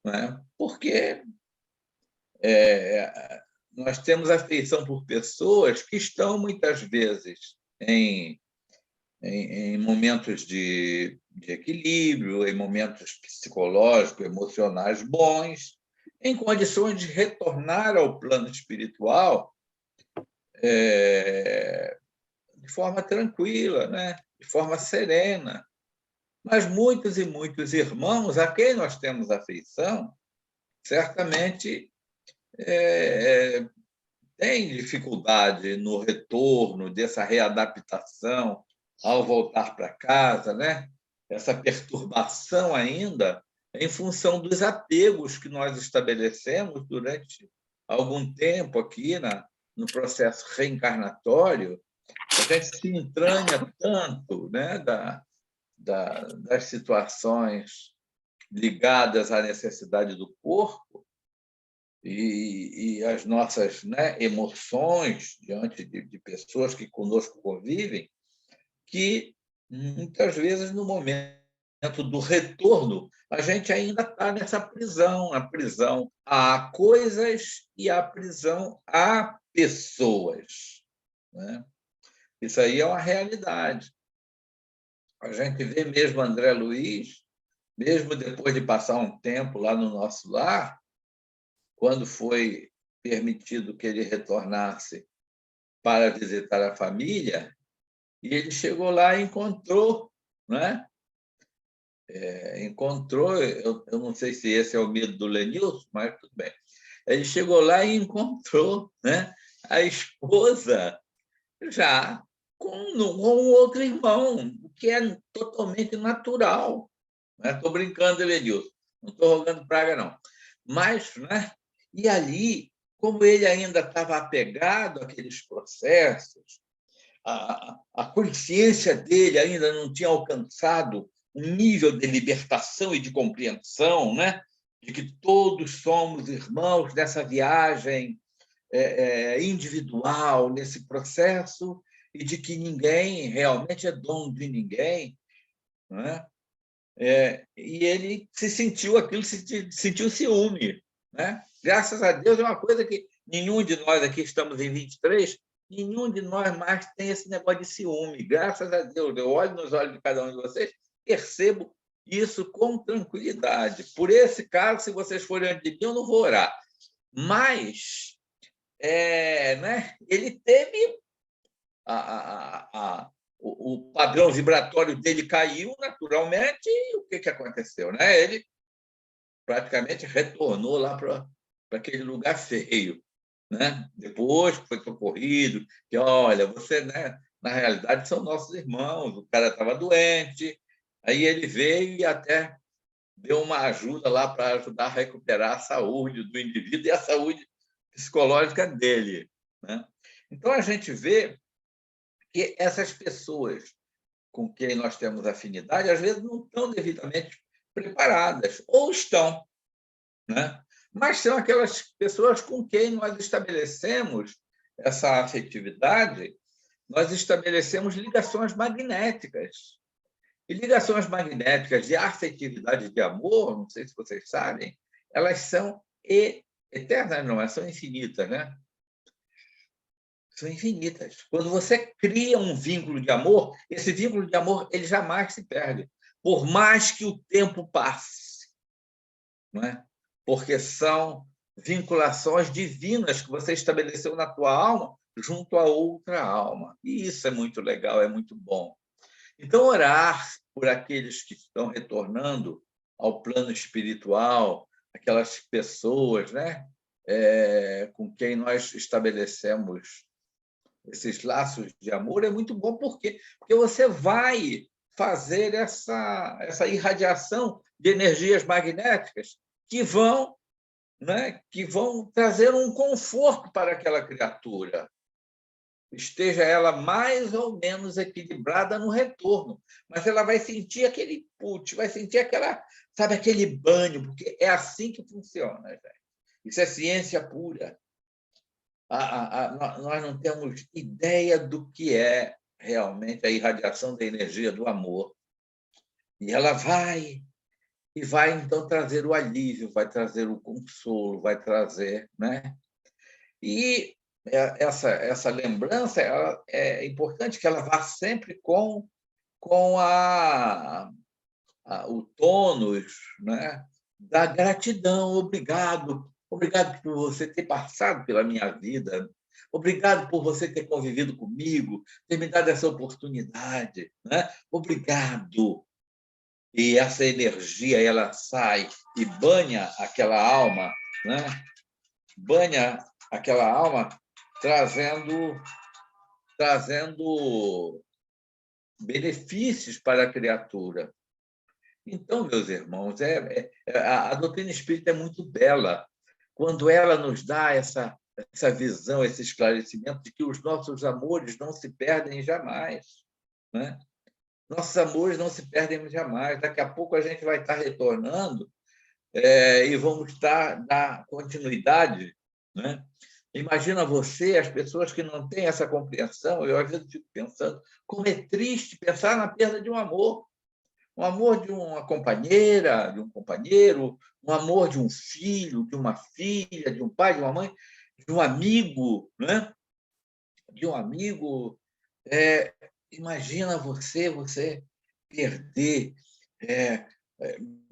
Né? Porque nós temos afeição por pessoas que estão, muitas vezes, em momentos de equilíbrio, em momentos psicológicos, emocionais bons, em condições de retornar ao plano espiritual de forma tranquila, né? De forma serena. Mas muitos e muitos irmãos a quem nós temos afeição, certamente têm dificuldade no retorno dessa readaptação ao voltar para casa, né? Essa perturbação ainda em função dos apegos que nós estabelecemos durante algum tempo aqui no processo reencarnatório. A gente se entranha tanto, né, das situações ligadas à necessidade do corpo e as nossas, né, emoções diante de pessoas que conosco convivem, que muitas vezes, no momento do retorno, a gente ainda está nessa prisão, a prisão a coisas e a prisão a pessoas. Né? Isso aí é uma realidade. A gente vê mesmo André Luiz, mesmo depois de passar um tempo lá no nosso lar, quando foi permitido que ele retornasse para visitar a família, e ele chegou lá e encontrou, né, encontrou, eu não sei se esse é o medo do Lenilson, mas tudo bem. Ele chegou lá e encontrou, né, a esposa já com um outro irmão, o que é totalmente natural. Estou brincando, Lenilson, não estou rogando praga, não. Mas, né, e ali, como ele ainda estava apegado àqueles processos, a consciência dele ainda não tinha alcançado um nível de libertação e de compreensão, né? De que todos somos irmãos nessa viagem individual, nesse processo, e de que ninguém realmente é dono de ninguém. Né? E ele se sentiu aquilo, sentiu ciúme. Né? Graças a Deus, é uma coisa que nenhum de nós aqui, estamos em 23, nenhum de nós mais tem esse negócio de ciúme. Graças a Deus, eu olho nos olhos de cada um de vocês, percebo isso com tranquilidade. Por esse caso, se vocês forem antes de mim, eu não vou orar. Mas né, ele teve o padrão vibratório dele caiu naturalmente, e o que aconteceu? Né? Ele praticamente retornou lá para aquele lugar feio. Né? Depois que foi socorrido, que, olha, você, né, na realidade, são nossos irmãos, o cara estava doente, aí ele veio e até deu uma ajuda lá para ajudar a recuperar a saúde do indivíduo e a saúde psicológica dele. Né? Então, a gente vê que essas pessoas com quem nós temos afinidade, às vezes não estão devidamente preparadas, ou estão, né? Mas são aquelas pessoas com quem nós estabelecemos essa afetividade, nós estabelecemos ligações magnéticas. E ligações magnéticas de afetividade de amor, não sei se vocês sabem, elas são eternas, não, elas são infinitas, né? São infinitas. Quando você cria um vínculo de amor, esse vínculo de amor ele jamais se perde, por mais que o tempo passe. Não é? Porque são vinculações divinas que você estabeleceu na tua alma junto a outra alma. E isso é muito legal, é muito bom. Então, orar por aqueles que estão retornando ao plano espiritual, aquelas pessoas, né, com quem nós estabelecemos esses laços de amor, é muito bom. Por quê? Porque você vai fazer essa irradiação de energias magnéticas que vão trazer um conforto para aquela criatura. Esteja ela mais ou menos equilibrada no retorno, mas ela vai sentir aquele input, vai sentir aquele banho, porque é assim que funciona, gente. Isso é ciência pura. Nós não temos ideia do que é realmente a irradiação da energia do amor. E ela vai então trazer o alívio, vai trazer o consolo, vai trazer, né? E essa lembrança é importante que ela vá sempre com o tônus, né, da gratidão. Obrigado por você ter passado pela minha vida, obrigado por você ter convivido comigo, ter me dado essa oportunidade, né? Obrigado. E essa energia ela sai e banha aquela alma, né? Banha aquela alma, trazendo benefícios para a criatura. Então, meus irmãos, a doutrina espírita é muito bela quando ela nos dá essa visão, esse esclarecimento de que os nossos amores não se perdem jamais. Né? Nossos amores não se perdem jamais. Daqui a pouco a gente vai estar retornando e vamos dar continuidade. Né? Imagina você, as pessoas que não têm essa compreensão, eu às vezes fico pensando como é triste pensar na perda de um amor de uma companheira, de um companheiro, um amor de um filho, de uma filha, de um pai, de uma mãe, de um amigo, né? De um amigo. Imagina você perder,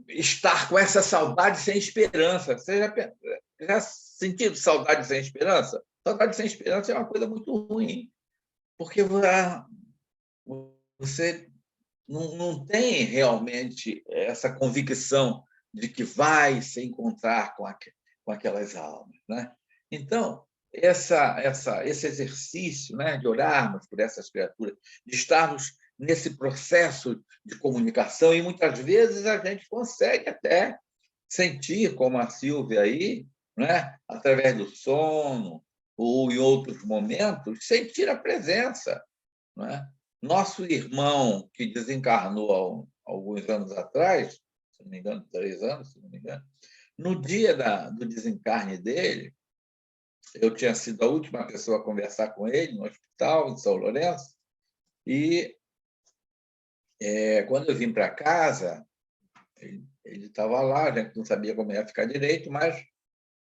estar com essa saudade sem esperança. Você já sentiu saudade sem esperança? Saudade sem esperança é uma coisa muito ruim, porque você não tem realmente essa convicção de que vai se encontrar com aquelas almas, né? Então, esse exercício, né, de orarmos por essas criaturas, de estarmos nesse processo de comunicação, e muitas vezes a gente consegue até sentir, como a Silvia aí, né, através do sono ou em outros momentos, sentir a presença, né? Nosso irmão, que desencarnou há alguns anos atrás, se não me engano, 3 anos, se não me engano, no dia do desencarne dele, eu tinha sido a última pessoa a conversar com ele no hospital em São Lourenço, e quando eu vim para casa, ele estava lá, a gente não sabia como ia ficar direito, mas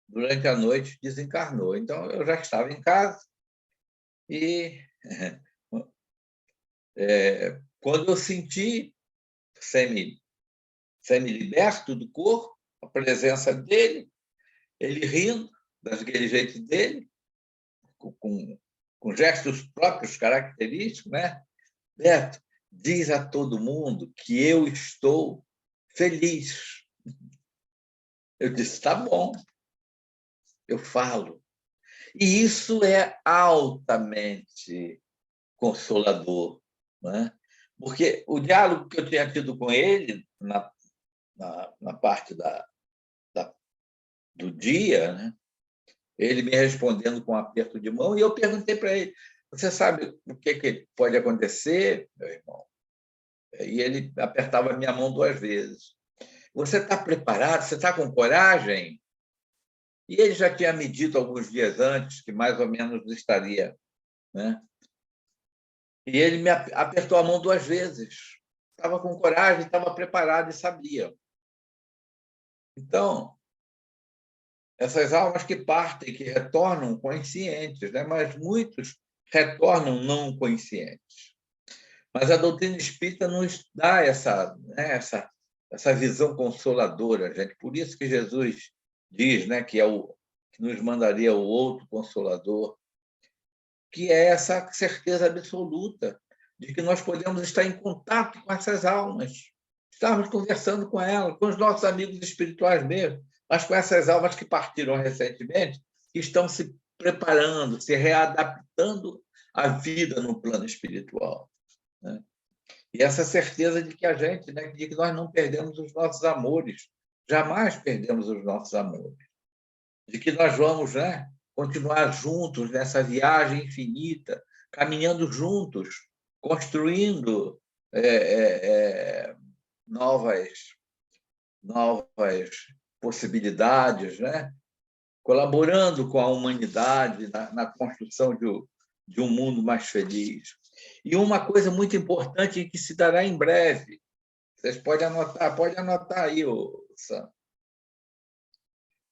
durante a noite desencarnou. Então, eu já estava em casa e quando eu senti semi-liberto do corpo, a presença dele, ele rindo, daquele jeito dele, com gestos próprios, característicos, né? Beto, diz a todo mundo que eu estou feliz. Eu disse, tá bom, eu falo. E isso é altamente consolador, né? Porque o diálogo que eu tinha tido com ele na parte do dia, né? Ele me respondendo com um aperto de mão, e eu perguntei para ele, você sabe o que pode acontecer, meu irmão? E ele apertava a minha mão 2 vezes. Você está preparado? Você está com coragem? E ele já tinha me dito alguns dias antes que mais ou menos estaria, né? E ele me apertou a mão 2 vezes. Estava com coragem, estava preparado e sabia. Então, essas almas que partem, que retornam conscientes, né? Mas muitos retornam não conscientes. Mas a doutrina espírita nos dá né, essa visão consoladora, gente. Por isso que Jesus diz, né, que nos mandaria o outro consolador, que é essa certeza absoluta de que nós podemos estar em contato com essas almas, estarmos conversando com elas, com os nossos amigos espirituais mesmo, mas com essas almas que partiram recentemente, que estão se preparando, se readaptando à vida no plano espiritual, né? E essa certeza de que né, de que nós não perdemos os nossos amores, jamais perdemos os nossos amores, de que nós vamos, né, continuar juntos nessa viagem infinita, caminhando juntos, construindo novas possibilidades, né? Colaborando com a humanidade na construção de um mundo mais feliz. E uma coisa muito importante que se dará em breve, vocês podem anotar aí, Sam.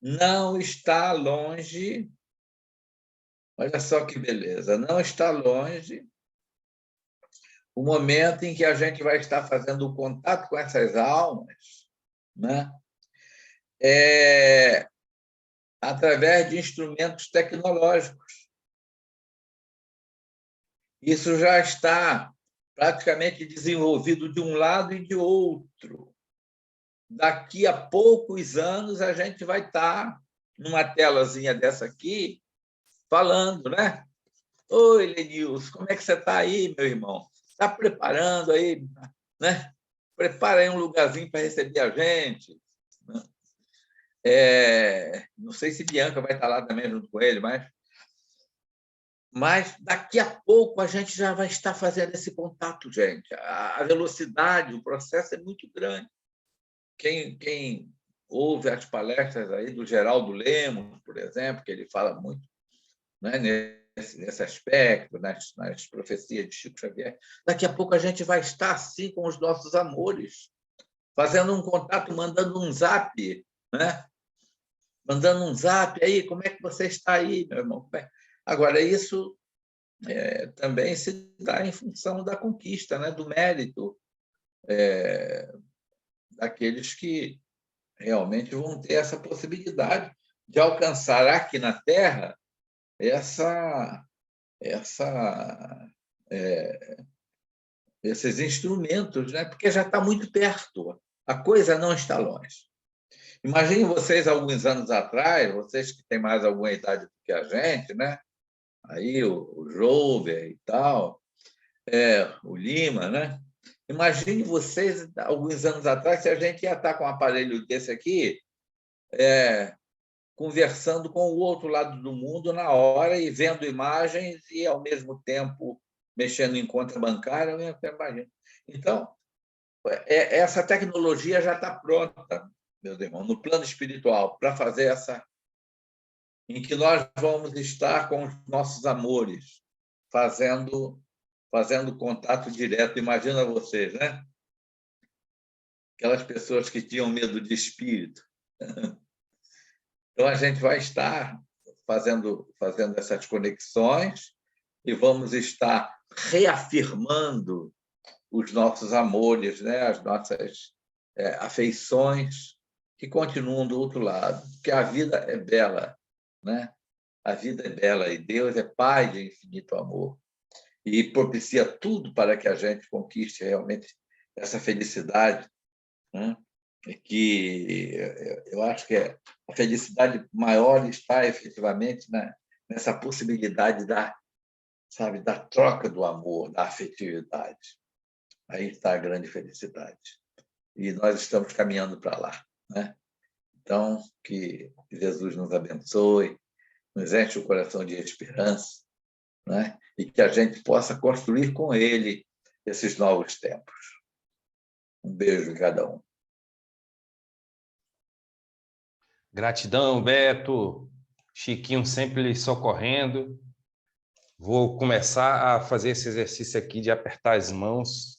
Não está longe, olha só que beleza, não está longe o momento em que a gente vai estar fazendo o contato com essas almas, né? Através de instrumentos tecnológicos. Isso já está praticamente desenvolvido de um lado e de outro. Daqui a poucos anos, a gente vai estar numa telazinha dessa aqui, falando, né? Oi, Lenilson, como é que você está aí, meu irmão? Está preparando aí, né? Prepara aí um lugarzinho para receber a gente. Não sei se Bianca vai estar lá também junto com ele, mas daqui a pouco a gente já vai estar fazendo esse contato, gente. A velocidade, o processo é muito grande. Quem ouve as palestras aí do Geraldo Lemos, por exemplo, que ele fala muito, né, nesse aspecto, nas profecias de Chico Xavier, daqui a pouco a gente vai estar assim com os nossos amores, fazendo um contato, mandando um zap, né? Mandando um zap aí, como é que você está aí, meu irmão? Agora, isso também se dá em função da conquista, né? Do mérito daqueles que realmente vão ter essa possibilidade de alcançar aqui na Terra essa esses instrumentos, né? Porque já está muito perto, a coisa não está longe. Imaginem vocês, alguns anos atrás, vocês que têm mais alguma idade do que a gente, né? Aí o Jouber e tal, o Lima, né? Imagine vocês, alguns anos atrás, se a gente ia estar com um aparelho desse aqui, conversando com o outro lado do mundo na hora e vendo imagens e, ao mesmo tempo, mexendo em conta bancária, eu imagino. Então, essa tecnologia já está pronta, meus irmãos, no plano espiritual, para fazer essa... em que nós vamos estar com os nossos amores, fazendo contato direto. Imagina vocês, né? Aquelas pessoas que tinham medo de espírito. Então, a gente vai estar fazendo essas conexões e vamos estar reafirmando os nossos amores, né? As nossas afeições, que continuam do outro lado, porque a vida é bela, né? A vida é bela e Deus é Pai de infinito amor e propicia tudo para que a gente conquiste realmente essa felicidade, né? E que eu acho que a felicidade maior está efetivamente nessa possibilidade da troca do amor, da afetividade. Aí está a grande felicidade. E nós estamos caminhando para lá, né? Então, que Jesus nos abençoe, nos enche o coração de esperança, né? E que a gente possa construir com Ele esses novos tempos. Um beijo em cada um. Gratidão, Beto. Chiquinho sempre lhe socorrendo. Vou começar a fazer esse exercício aqui de apertar as mãos,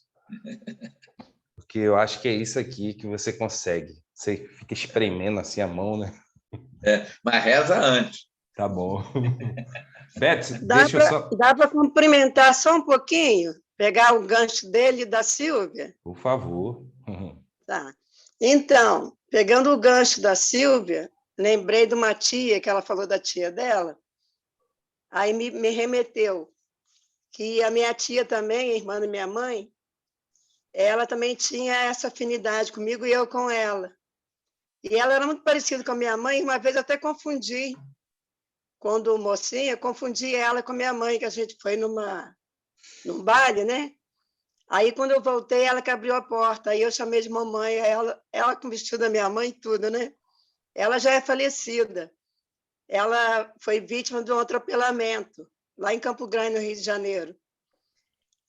porque eu acho que é isso aqui que você consegue. Você fica espremendo assim a mão, né? Mas reza antes. Tá bom. Beto, deixa eu só... Dá para cumprimentar só um pouquinho? Pegar o gancho dele e da Silvia? Por favor. Tá. Então, pegando o gancho da Silvia, lembrei de uma tia, que ela falou da tia dela, aí me remeteu que a minha tia também, irmã da minha mãe, ela também tinha essa afinidade comigo e eu com ela. E ela era muito parecida com a minha mãe, uma vez eu até confundi. Quando mocinha, confundi ela com a minha mãe, que a gente foi num baile, né? Aí, quando eu voltei, ela que abriu a porta. Aí eu chamei de mamãe, ela com o vestido da minha mãe e tudo, né? Ela já é falecida. Ela foi vítima de um atropelamento, lá em Campo Grande, no Rio de Janeiro.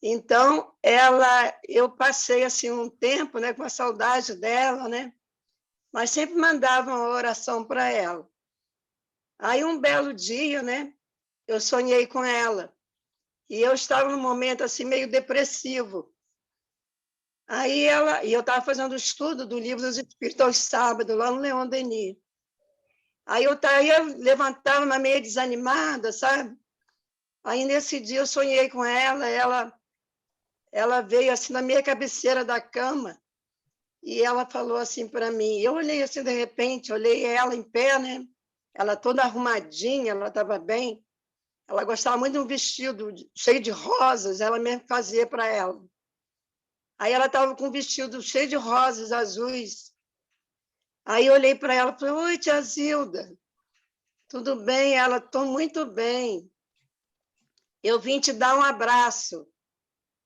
Então, eu passei assim, um tempo, né, com a saudade dela, né? Mas sempre mandava uma oração para ela. Aí, um belo dia, né, eu sonhei com ela. E eu estava num momento assim, meio depressivo. Aí eu estava fazendo o estudo do Livro dos Espíritos aos sábados, lá no Leon Denis. Aí eu levantava uma meio desanimada, sabe? Aí, nesse dia, eu sonhei com ela veio assim na minha cabeceira da cama e ela falou assim para mim. Eu olhei assim, de repente, olhei ela em pé, né? Ela toda arrumadinha, ela estava bem. Ela gostava muito de um vestido cheio de rosas, ela mesmo fazia para ela. Aí ela estava com um vestido cheio de rosas azuis. Aí eu olhei para ela e falei: oi, tia Zilda, tudo bem? Ela: estou muito bem. Eu vim te dar um abraço,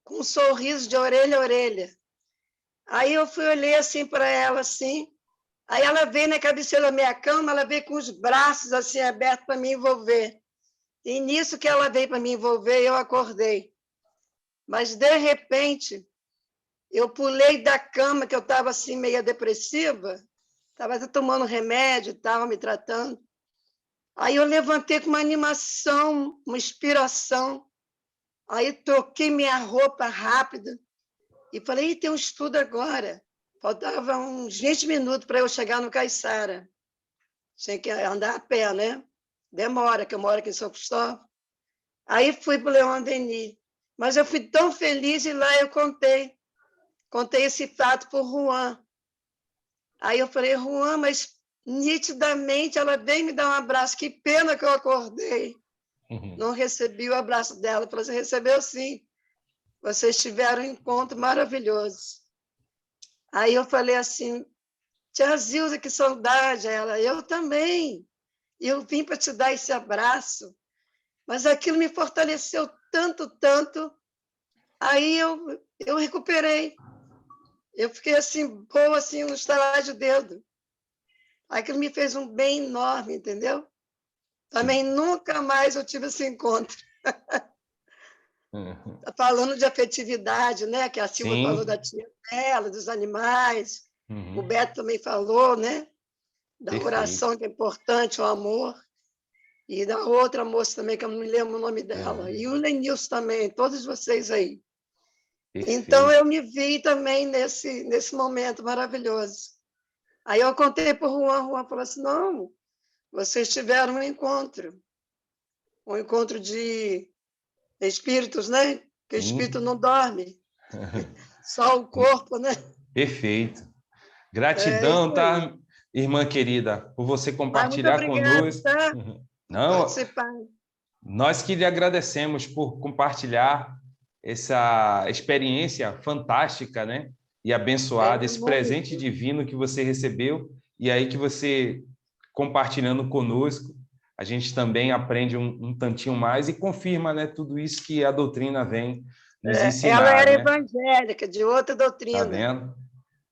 com um sorriso de orelha a orelha. Aí eu olhei assim para ela, assim. Aí ela veio na cabeceira da minha cama, ela veio com os braços assim abertos para me envolver. E nisso que ela veio para me envolver, eu acordei. Mas, de repente, eu pulei da cama, que eu estava assim, meio depressiva, estava tomando remédio, estava me tratando. Aí eu levantei com uma animação, uma inspiração. Aí troquei minha roupa rápida e falei: tem um estudo agora. Faltava uns 20 minutos para eu chegar no Caiçara. Tinha que andar a pé, né? Demora, que eu moro aqui em São Cristóvão. Aí fui para o Leon Denis. Mas eu fui tão feliz e lá eu contei esse fato para o Juan. Aí eu falei: Juan, mas nitidamente ela veio me dar um abraço. Que pena que eu acordei. Não recebi o abraço dela. Ela falou: você recebeu sim. vocês tiveram um encontro maravilhoso. Aí eu falei assim, tia Zilda, que saudade. Ela, eu também. Eu vim para te dar esse abraço. Mas aquilo me fortaleceu tanto, tanto. Aí eu recuperei. Eu fiquei assim, boa, assim, no estalar de dedo. Aquilo me fez um bem enorme, entendeu? Também nunca mais eu tive esse encontro. Tá falando de afetividade, né? Que a Silva Sim. falou da tia dela, dos animais. Uhum. O Beto também falou, né? Da Perfeito. oração, que é importante, o amor. E da outra moça também, que eu não me lembro o nome dela. E o Lenilson também, todos vocês aí. Perfeito. Então, eu me vi também nesse momento maravilhoso. Aí eu contei para o Juan falou assim, não, vocês tiveram um encontro de espíritos, né? Que o espírito não dorme, só o corpo, né? Perfeito. Gratidão, tá, irmã querida, por você compartilhar conosco. Tá? Não, participar. Nós que lhe agradecemos por compartilhar essa experiência fantástica, né? E abençoada, esse presente divino que você recebeu, e aí que você, compartilhando conosco, a gente também aprende um tantinho mais e confirma, né, tudo isso que a doutrina vem nos ensinar. Ela era né? evangélica, de outra doutrina. Tá vendo?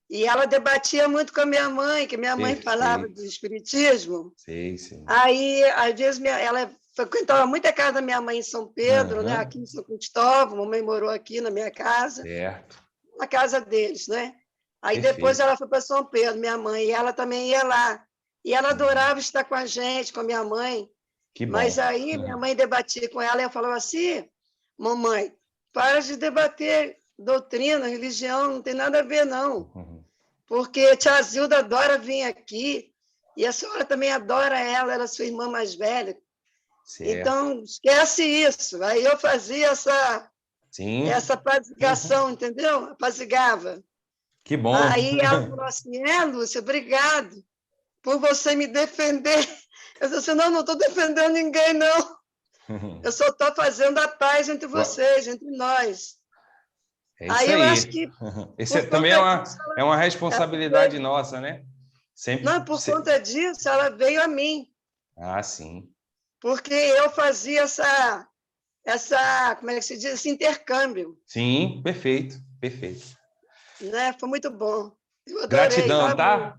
E ela debatia muito com a minha mãe, que minha mãe falava do espiritismo. Sei, sim. Aí, às vezes, ela frequentava muito a casa da minha mãe em São Pedro, né? Aqui em São Cristóvão, a mamãe morou aqui na minha casa. Certo. Na casa deles, né? Aí depois ela foi para São Pedro, minha mãe, e ela também ia lá. E ela adorava estar com a gente, com a minha mãe. Que bom. Mas aí minha mãe debatia com ela e eu falava assim, mamãe, para de debater doutrina, religião, não tem nada a ver, não. Porque a tia Zilda adora vir aqui, e a senhora também adora ela é sua irmã mais velha. Certo. Então, esquece isso. Aí eu fazia essa apazigação, entendeu? Apazigava. Que bom. Aí ela falou assim, Lúcia, obrigado por você me defender. Eu disse assim, não estou defendendo ninguém, não. Eu só estou fazendo a paz entre vocês, entre nós. É isso aí. Eu acho que... Esse também é uma responsabilidade nossa, né? Sempre... Não, por conta disso, ela veio a mim. Ah, sim. Porque eu fazia como é que se diz? Esse intercâmbio. Sim, perfeito, perfeito. Né? Foi muito bom. Eu adorei, gratidão, tá?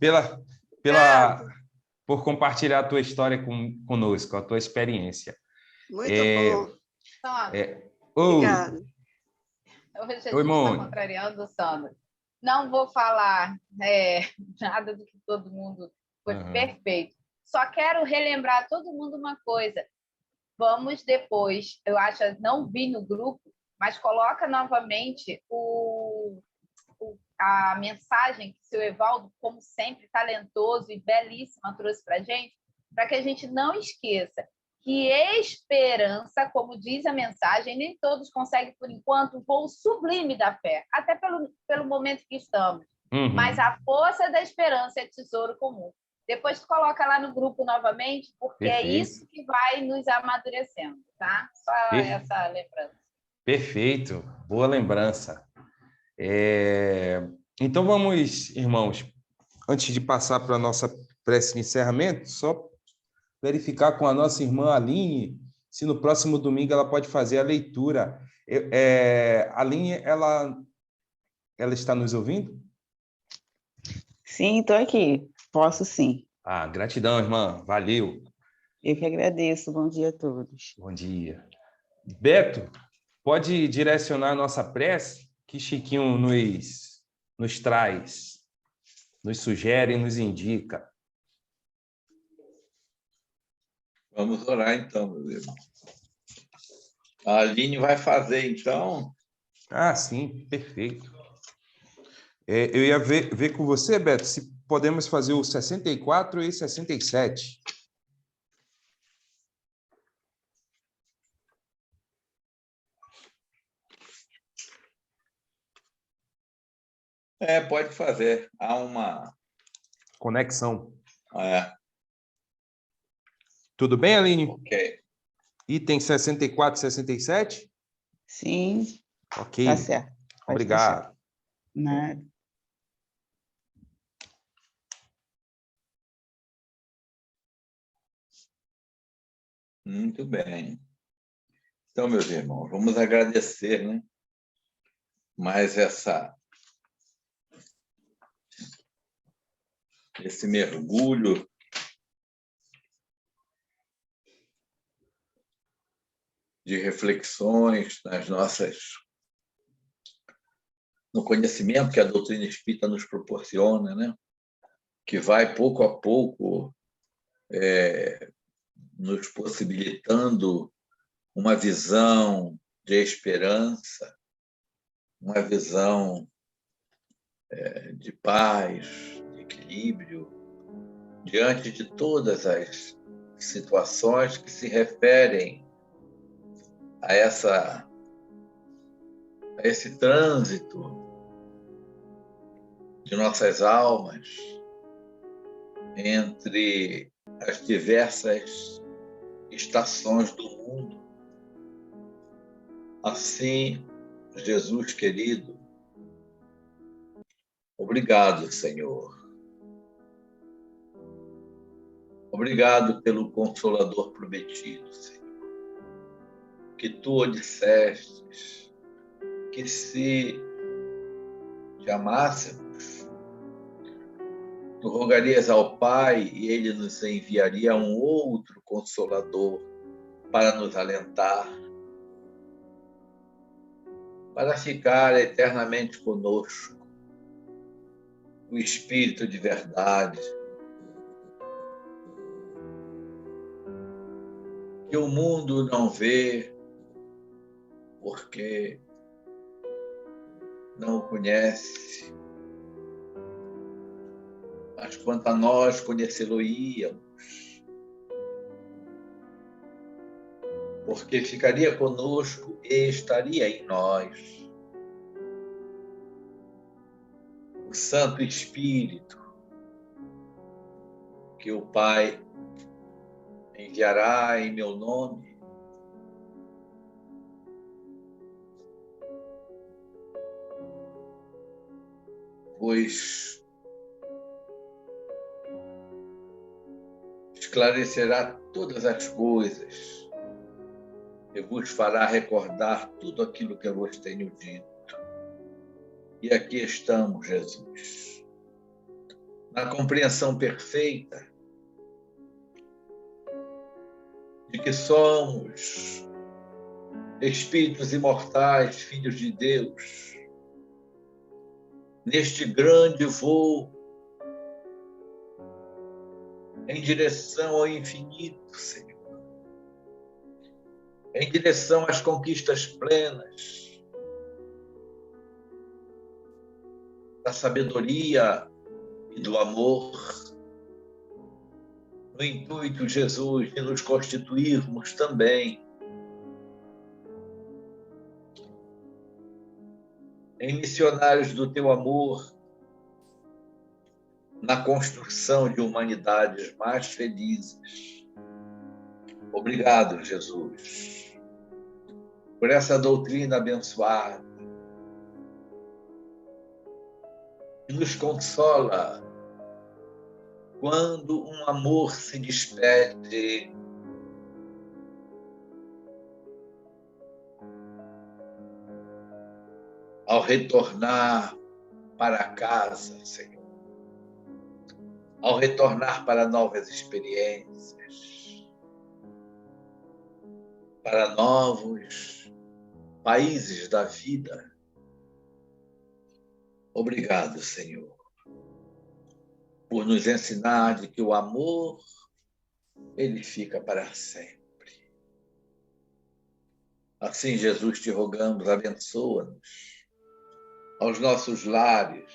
Por compartilhar a tua história conosco, a tua experiência. Muito bom. Obrigada. Hoje a gente está contrariando o Sandro. Não vou falar nada do que todo mundo foi perfeito. Só quero relembrar a todo mundo uma coisa. Vamos depois, eu acho, não vi no grupo, mas coloca novamente a mensagem que o seu Evaldo, como sempre, talentoso e belíssima, trouxe para a gente, para que a gente não esqueça que esperança, como diz a mensagem, nem todos conseguem, por enquanto, o voo sublime da fé, até pelo momento que estamos. Mas a força da esperança é tesouro comum. Depois tu coloca lá no grupo novamente, porque é isso que vai nos amadurecendo, tá? Só essa lembrança. Perfeito, boa lembrança. Então vamos, irmãos, antes de passar para a nossa prece de encerramento, só verificar com a nossa irmã Aline se no próximo domingo ela pode fazer a leitura. Aline, ela está nos ouvindo? Sim, estou aqui. Posso sim. Gratidão, irmã. Valeu. Eu que agradeço. Bom dia a todos. Bom dia. Beto, pode direcionar a nossa prece que Chiquinho nos traz, nos sugere e nos indica. Vamos orar, então, meu Deus. A Aline vai fazer, então. Sim, perfeito. Eu ia ver com você, Beto, se podemos fazer o 64 e 67. Pode fazer. Há uma conexão. Tudo bem, Aline? Ok. Item 64 e 67? Sim. Ok. Tá certo. Pode Obrigado. deixar. Nada. Muito bem. Então, meus irmãos, vamos agradecer, né? Mais esse mergulho de reflexões no conhecimento que a doutrina espírita nos proporciona, né? Que vai pouco a pouco nos possibilitando uma visão de esperança, uma visão de paz, de equilíbrio, diante de todas as situações que se referem a esse trânsito de nossas almas entre as diversas estações do mundo. Assim, Jesus querido, obrigado, Senhor. Obrigado pelo Consolador prometido, Senhor. Que tu dissestes que se te amássemos, tu rogarias ao Pai e ele nos enviaria um outro Consolador para nos alentar, para ficar eternamente conosco, o Espírito de verdade, que o mundo não vê, porque não o conhece, mas quanto a nós conhecê-lo-íamos, porque ficaria conosco e estaria em nós o Santo Espírito, que o Pai enviará em meu nome, pois esclarecerá todas as coisas e vos fará recordar tudo aquilo que eu vos tenho dito. E aqui estamos, Jesus, na compreensão perfeita de que somos espíritos imortais, filhos de Deus, neste grande voo em direção ao infinito, Senhor, em direção às conquistas plenas da sabedoria e do amor, no intuito, Jesus, de nos constituirmos também em missionários do teu amor, na construção de humanidades mais felizes. Obrigado, Jesus, por essa doutrina abençoada, que nos consola quando um amor se despede ao retornar para casa, Senhor, ao retornar para novas experiências, para novos países da vida. Obrigado, Senhor, por nos ensinar de que o amor, ele fica para sempre. Assim, Jesus, te rogamos, abençoa-nos, aos nossos lares,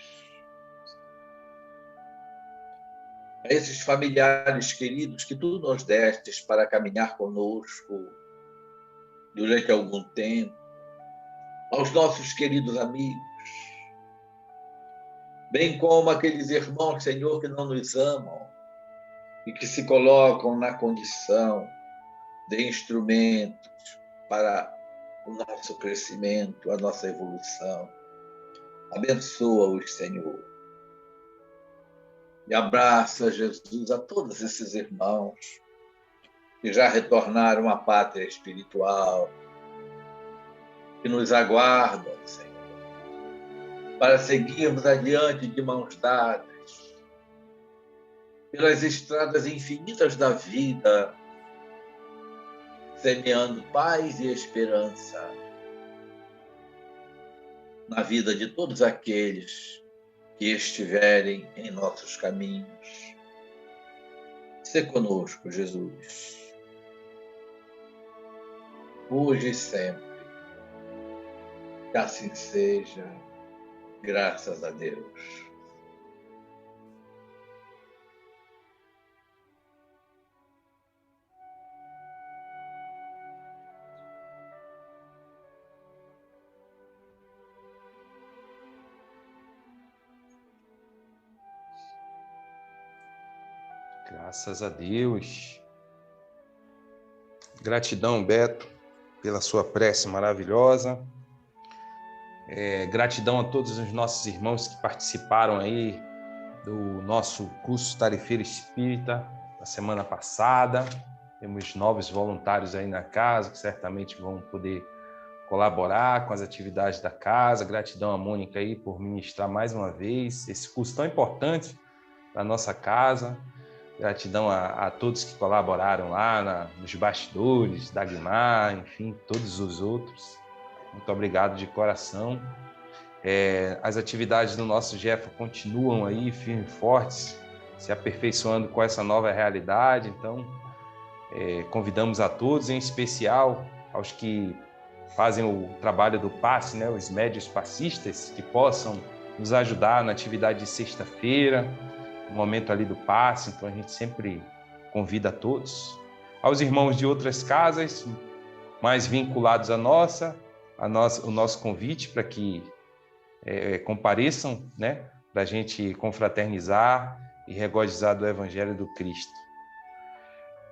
a esses familiares queridos que tu nos destes para caminhar conosco durante algum tempo, aos nossos queridos amigos, bem como aqueles irmãos, Senhor, que não nos amam e que se colocam na condição de instrumentos para o nosso crescimento, a nossa evolução. Abençoa-os, Senhor. E abraça, Jesus, a todos esses irmãos que já retornaram à pátria espiritual, que nos aguardam, Senhor, para seguirmos adiante de mãos dadas, pelas estradas infinitas da vida, semeando paz e esperança na vida de todos aqueles que estiverem em nossos caminhos. Sê conosco, Jesus, hoje e sempre. Que assim seja, graças a Deus. Graças a Deus. Gratidão, Beto, pela sua prece maravilhosa. Gratidão a todos os nossos irmãos que participaram aí do nosso curso Tarefeiro Espírita na semana passada. Temos novos voluntários aí na casa que certamente vão poder colaborar com as atividades da casa. Gratidão a Mônica aí por ministrar mais uma vez esse curso tão importante para a nossa casa. Gratidão a todos que colaboraram lá nos bastidores, Dagmar, enfim, todos os outros. Muito obrigado de coração. As atividades do nosso Jefa continuam aí firmes e fortes, se aperfeiçoando com essa nova realidade. Então, convidamos a todos, em especial aos que fazem o trabalho do passe, né, os médios passistas, que possam nos ajudar na atividade de sexta-feira, no momento ali do passe. Então, a gente sempre convida a todos. Aos irmãos de outras casas, mais vinculados à nossa, o nosso convite para que compareçam, né, para a gente confraternizar e regozijar do Evangelho do Cristo.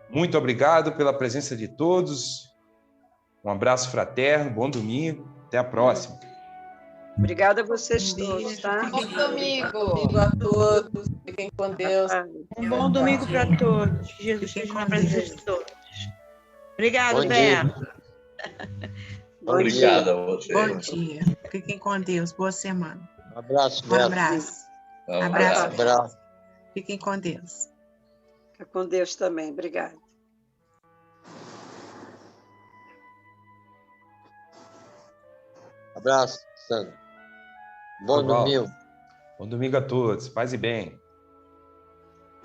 Muito obrigado pela presença de todos. Um abraço fraterno, bom domingo, até a próxima. Obrigada a vocês todos, tá? Bom domingo. Domingo a todos. Fiquem com Deus. Um bom domingo para todos. Jesus seja na presença de todos. Obrigado, Beto. Obrigado a vocês. Bom dia. Fiquem com Deus. Boa semana. Um abraço, Um Beto. abraço. Um Abraço. Fiquem com Deus. Fica com Deus também. Obrigada. Abraço, Sandro. Bom domingo. Bom domingo a todos. Paz e bem.